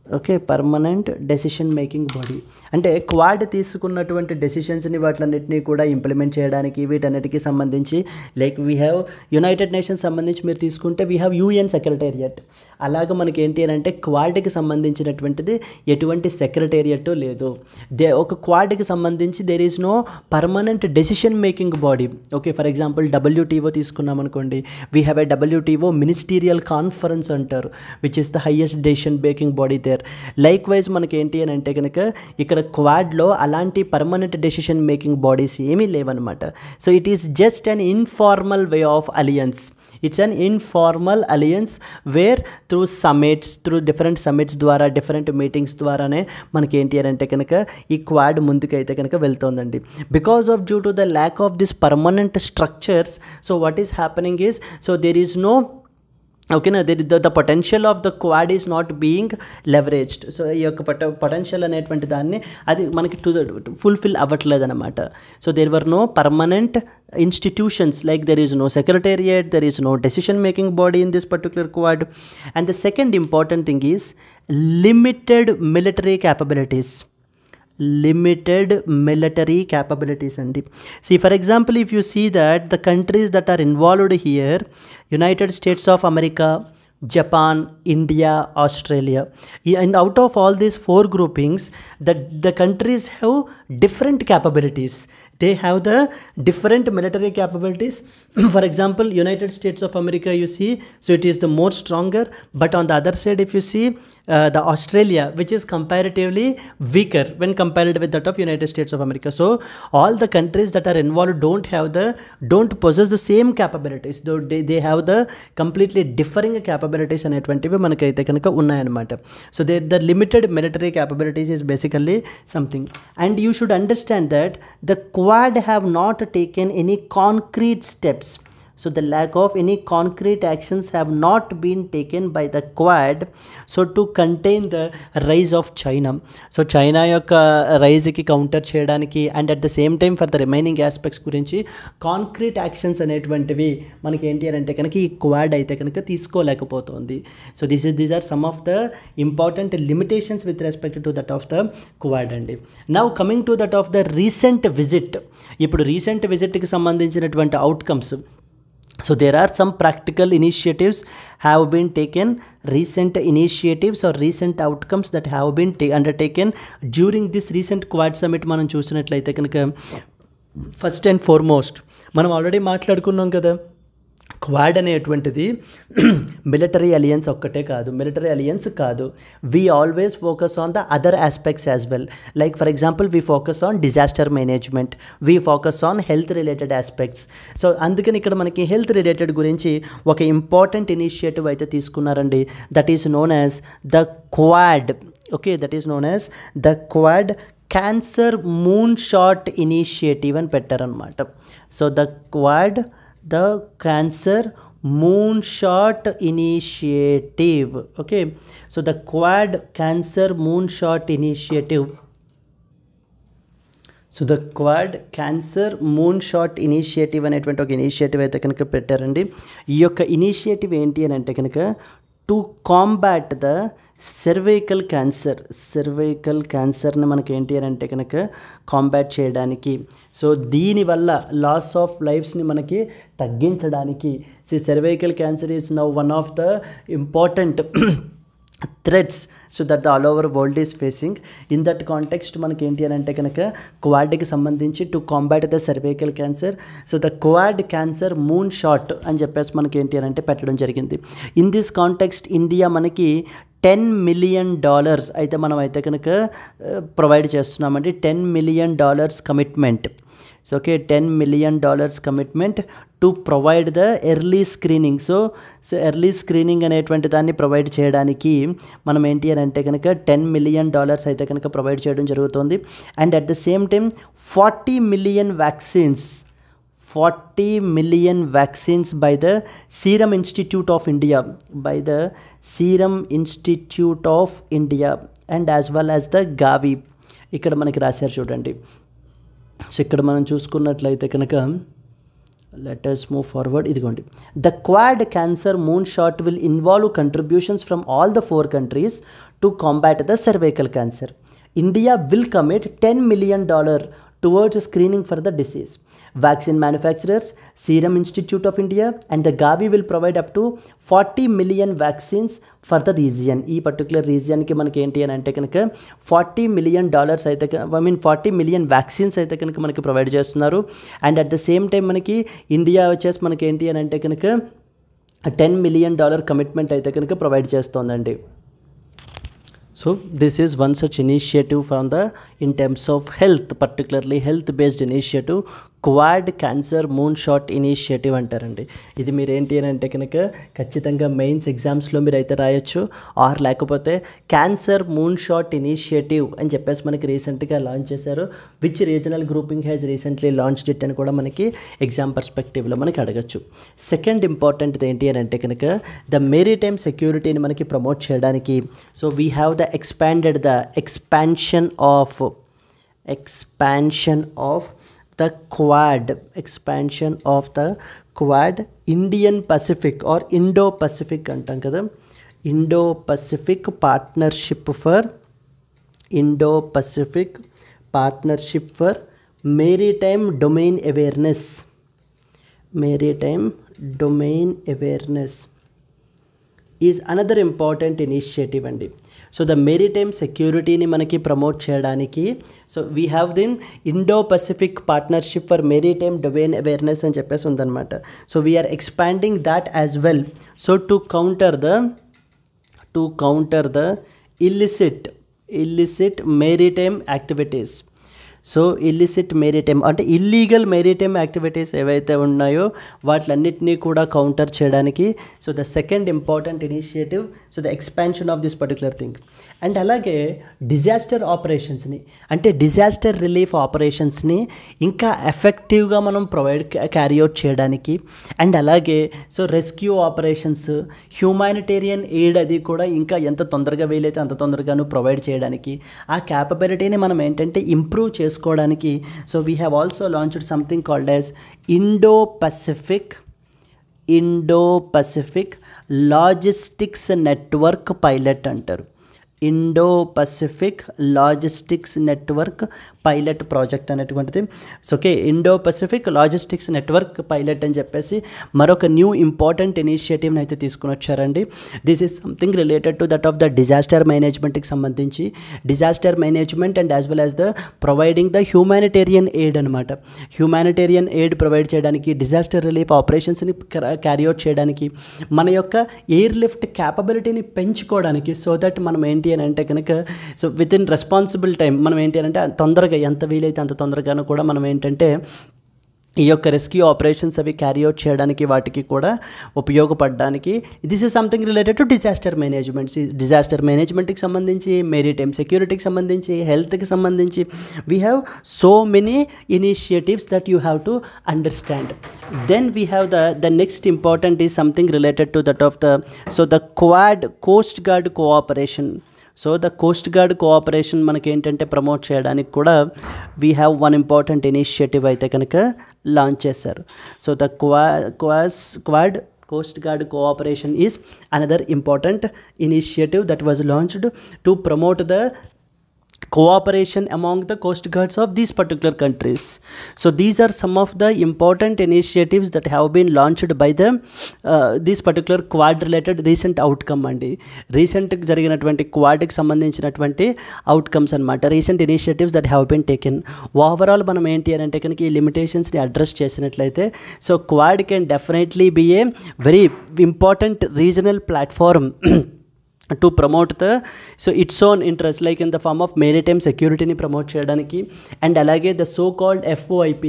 Okay, permanent decision making body అంటే క్వాడ్ తీసుకున్నటువంటి డెసిషన్స్ని వాటిలన్నింటినీ కూడా ఇంప్లిమెంట్ చేయడానికి వీటన్నిటికీ సంబంధించి like we have United nations సంబంధించి మీరు తీసుకుంటే వీ హ్యావ్ UN సెక్రటేరియట్. అలాగే మనకి ఏంటి అని అంటే క్వాడ్కి సంబంధించినటువంటిది ఎటువంటి సెక్రటేరియట్ లేదు. ఒక క్వాడ్కి సంబంధించి there is no permanent decision making body. Okay, for example WTO తీసుకున్నాం అనుకోండి, we have a WTO ministerial conference అంటారు which is the highest decision making body there. Likewise మనకి ఏంటి అని అంటే కనుక ఇక్కడ క్వాడ్లో అలాంటి పర్మనెంట్ డెసిషన్ మేకింగ్ బాడీస్ ఏమీ లేవన్నమాట. So it is just an informal way of alliance. It's an informal alliance where through summits, through different summits ద్వారా different meetings ద్వారానే మనకి ఏంటి అని అంటే కనుక ఈ క్వాడ్ ముందుకైతే కనుక వెళ్తుందండి. Because of due to the lack of this permanent structures so what is happening is so there is no ఓకేనా the potential of the quad is not being leveraged. So ఈ యొక్క పొటెన్షియల్ అనేటువంటి దాన్ని అది మనకి ఫుల్ఫిల్ అవ్వట్లేదు అనమాట. So there were no permanent institutions, like there is no secretariat, there is no decision making body in this particular quad. And the second important thing is limited military capabilities. And see, for example, if you see that the countries that are involved here, United States of America, Japan, India, Australia. And out of all these four groupings, the countries have different capabilities. They have the different military capabilities. For example, United States of America, you see, so it is the more stronger. But on the other side, if you see the Australia, which is comparatively weaker when compared with that of United States of America. So all the countries that are involved don't possess the same capabilities. Though they have the completely differing capabilities అనేటువంటివి మనకైతే కనుక ఉన్నాయన్నమాట. So the limited military capabilities is basically something. And you should understand that the Quad have not taken any concrete steps. So the lack of any concrete actions have not been taken by the Quad, so to contain the rise of China. So China యొక్క రైజ్కి counter చేయడానికి and at the same time for the remaining aspects గురించి concrete actions అనేటువంటివి మనకి ఏంటి అని అంటే కనుక ఈ క్వాడ్ అయితే కనుక తీసుకోలేకపోతుంది. So these are some of the important limitations with respect to that of the Quad అండి. Now coming to that of the recent visit. ఇప్పుడు రీసెంట్ విజిట్కి సంబంధించినటువంటి outcomes. So there are some practical initiatives have been taken, recent initiatives or recent outcomes that have been undertaken during this recent Quad summit. మనం చూసినట్లయితే కనుక first and foremost మనం already మాట్లాడుకున్నాం కదా, quad అనేటువంటిది మిలిటరీ అలియన్స్ ఒక్కటే కాదు, military alliance కాదు. We always focus on the other aspects as well. Like for example we focus on disaster management, we focus on health related aspects. So అందుకని ఇక్కడ మనకి హెల్త్ రిలేటెడ్ గురించి ఒక important initiative అయితే తీసుకున్నారండి. That is known as the Quad. Okay, that is known as the Quad cancer moon shot initiative అని పెట్టారనమాట. So the quad the cancer moonshot initiative. Okay, so the Quad cancer moonshot initiative. So the Quad cancer moon shot initiative అనేటువంటి ఒక initiative అయితే కనుక పెట్టారండి. ఈ యొక్క initiative ఏంటి అని అంటే కనుక టు కాంబాట్ ద సర్వైకల్ క్యాన్సర్ని మనకి ఏంటి అని అంటే కనుక కాంబాట్ చేయడానికి. సో దీనివల్ల లాస్ ఆఫ్ లైఫ్స్ని మనకి తగ్గించడానికి. Cervical cancer is now one of the important threats so that the all over world is facing. In that context మనకి ఏంటి అని అంటే కనుక క్వాడ్కి సంబంధించి to combat the cervical cancer, so the Quad cancer moonshot అని చెప్పేసి మనకి ఏంటి అని అంటే పెట్టడం జరిగింది. ఇన్ దిస్ కాంటెక్స్ట్ ఇండియా మనకి $10 million అయితే మనం అయితే కనుక ప్రొవైడ్ చేస్తున్నామండి. $10 million commitment. So okay, $10 million commitment to provide the early screening. So early screening అనేటువంటి దాన్ని ప్రొవైడ్ చేయడానికి మనం ఏంటి అని అంటే కనుక $10 million అయితే కనుక ప్రొవైడ్ చేయడం జరుగుతుంది. And at the same time 40 million vaccines by the Serum Institute of India, and as well as the Gavi. ఇక్కడ మనకి రాశారు చూడండి. సో ఇక్కడ మనం చూసుకున్నట్లయితే కనుక let us move forward. ఇదిగోండి, the Quad cancer moonshot will involve contributions from all the 4 countries to combat the cervical cancer. India will commit $10 million towards screening for the disease. Vaccine manufacturers, Serum Institute of India and the Gavi will provide up to 40 million vaccines for the region. ఈ particular రీజియన్కి మనకి ఏంటి అని అంటే కనుక $40 million అయితే 40 million vaccines అయితే కనుక మనకి ప్రొవైడ్ చేస్తున్నారు. And at the same time మనకి ఇండియా వచ్చేసి మనకి ఏంటి అని అంటే కనుక $10 million కమిట్మెంట్ అయితే కనుక provide చేస్తోందండి. So this is one such initiative from in terms of health, particularly health based initiative, quad cancer moon shot initiative అంటారండి. ఇది మీరు ఏంటి అని అంటే కనుక ఖచ్చితంగా మెయిన్స్ ఎగ్జామ్స్లో మీరు అయితే రాయొచ్చు, ఆర్ లేకపోతే క్యాన్సర్ మూన్ షాట్ ఇనిషియేటివ్ అని చెప్పేసి మనకి రీసెంట్గా లాంచ్ చేశారు. Which regional grouping has recently launched it అని కూడా మనకి ఎగ్జామ్ పర్స్పెక్టివ్లో మనకి అడగచ్చు. సెకండ్ ఇంపార్టెంట్ ఏంటి అని అంటే కనుక ద మెరిటైమ్ సెక్యూరిటీని మనకి ప్రమోట్ చేయడానికి. So we have the expansion of the Quad Indian Pacific or Indo-Pacific అంటాం కదా, Indo-Pacific partnership for maritime domain awareness is another important initiative అండి. సో ద మెరిటైమ్ సెక్యూరిటీని మనకి ప్రమోట్ చేయడానికి so we have the Indo Pacific partnership for maritime domain awareness అని చెప్పేసి ఉందన్నమాట. So we are expanding that as well. So to counter the illicit maritime activities. So illicit maritime అంటే illegal maritime activities ఏవైతే ఉన్నాయో వాటిలన్నిటినీ కూడా counter చేయడానికి so the second important initiative so the expansion of this particular thing. And అలాగే disaster ఆపరేషన్స్ని అంటే disaster relief ఆపరేషన్స్ని ఇంకా ఎఫెక్టివ్గా మనం క్యారీ అవుట్ చేయడానికి అండ్ అలాగే so rescue operations humanitarian aid అది కూడా ఇంకా ఎంత తొందరగా వీలైతే అంత తొందరగాను ప్రొవైడ్ చేయడానికి ఆ క్యాపబిలిటీని మనం ఏంటంటే ఇంప్రూవ్ చేసుకోవడానికి so we have also launched something called as Indo Pacific logistics network pilot అంటారు. Indo Pacific logistics network pilot project అనేటువంటిది. So okay, Indo Pacific logistics network pilot అని చెప్పేసి మరొక న్యూ ఇంపార్టెంట్ ఇనిషియేటివ్ని అయితే తీసుకుని వచ్చారండి. This is something related to that of the disaster మేనేజ్మెంట్కి సంబంధించి disaster management and as well as the providing the humanitarian aid అనమాట. హ్యూమానిటేరియన్ ఎయిడ్ ప్రొవైడ్ చేయడానికి డిజాస్టర్ రిలీఫ్ ఆపరేషన్స్ని క్యారీ అవుట్ చేయడానికి మన యొక్క ఎయిర్ లిఫ్ట్ క్యాపబిలిటీని పెంచుకోవడానికి సో దట్ మనం ఏంటి అని అంటే కనుక so with in responsible time మనం ఏంటి అని అంటే తొందరగా ఎంత వీలైతే అంత తొందరగాను కూడా మనం ఏంటంటే ఈ యొక్క రెస్క్యూ ఆపరేషన్స్ అవి క్యారీ అవుట్ చేయడానికి వాటికి కూడా ఉపయోగపడడానికి this is something related to disaster మేనేజ్మెంట్కి సంబంధించి మెరిటైమ్ సెక్యూరిటీకి సంబంధించి హెల్త్కి సంబంధించి we have so many initiatives that you have to understand. Then we have the next important is something related to that of the Quad coast guard cooperation. So the coast guard cooperation మనకి ఏంటంటే promote చేయడానికి కూడా we have one important initiative అయితే కనుక launch చేశారు. So the Quad coast guard cooperation is another important initiative that was launched to promote the cooperation among the coast guards of these particular countries. So these are some of the important initiatives that have been launched by the this particular quad related recent outcome andi recent జరిగినటువంటి quad కి సంబంధించినటువంటి outcomes అన్నమాట. recent initiatives that have been taken. overall మనం ఏంటి అని అంటే కనుక ఈ లిమిటేషన్స్ని అడ్రస్ చేసినట్లయితే so quad can definitely be a very important regional platform to promote its own interest like in the form of maritime security ni promote cheyadaniki and alage the so called FOIP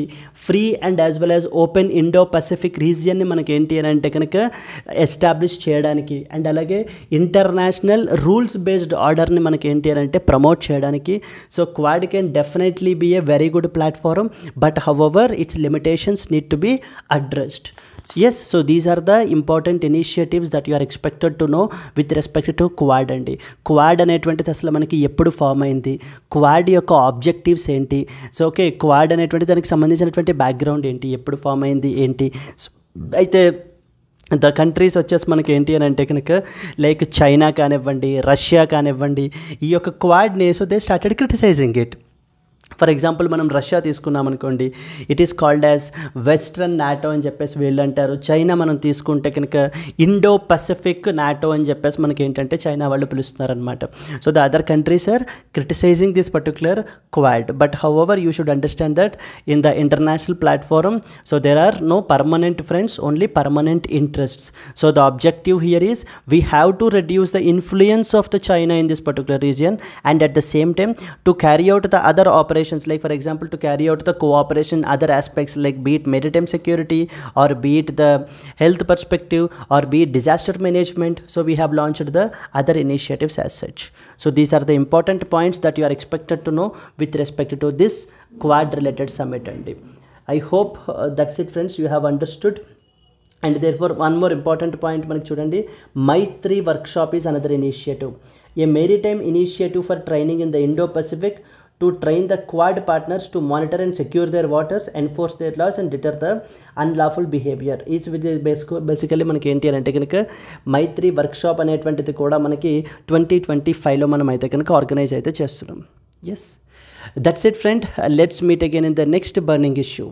free and as well as open Indo Pacific region ni manaki enti ante kanaka establish cheyadaniki and alage international rules based order ni manaki enti ante promote cheyadaniki. So Quad can definitely be a very good platform, but however its limitations need to be addressed. Yes, so these are the important initiatives that you are expected to know with respect to quad అండి. Quad అనేటువంటిది అసలు మనకి ఎప్పుడు form అయింది, quad యొక్క objectives ఏంటి, so okay quad అనేటువంటి దానికి సంబంధించినటువంటి బ్యాక్గ్రౌండ్ ఏంటి, ఎప్పుడు ఫామ్ అయింది ఏంటి. అయితే ద కంట్రీస్ వచ్చేసి మనకి ఏంటి అని అంటే కనుక లైక్ చైనా కానివ్వండి, రష్యా కానివ్వండి, ఈ యొక్క క్వాడ్ని so they started criticising it. For example మనం రష్యా తీసుకున్నాం అనుకోండి, it is called as western NATO అని చెప్పేసి వీళ్ళు అంటారు. చైనా మనం తీసుకుంటే కనుక ఇండో పసిఫిక్ నాటో అని చెప్పేసి మనకి ఏంటంటే చైనా వాళ్ళు పిలుస్తున్నారనమాట. So the other countries are criticising this particular Quad, but however you should understand that in the international platform so there are no permanent friends, only permanent interests. So the objective here is we have to reduce the influence of the China in this particular region and at the same time to carry out the other operations like for example to carry out the cooperation other aspects like be it maritime security or be it the health perspective or be it disaster management. So we have launched the other initiatives as such. So these are the important points that you are expected to know with respect to this quad related summit and I hope that's it friends, you have understood. And therefore one more important point manaki chudandi, Maitri workshop is another initiative, a maritime initiative for training in the Indo-Pacific to train the Quad partners to monitor and secure their waters, enforce their laws and deter the unlawful behavior. Is basically మనకి ఏంటి అని అంటే కనుక మైత్రి workshop అనేటువంటిది కూడా మనకి 2025లో మనం అయితే కనుక ఆర్గనైజ్ అయితే చేస్తున్నాం. Yes, that's it friend, let's meet again in the next burning issue.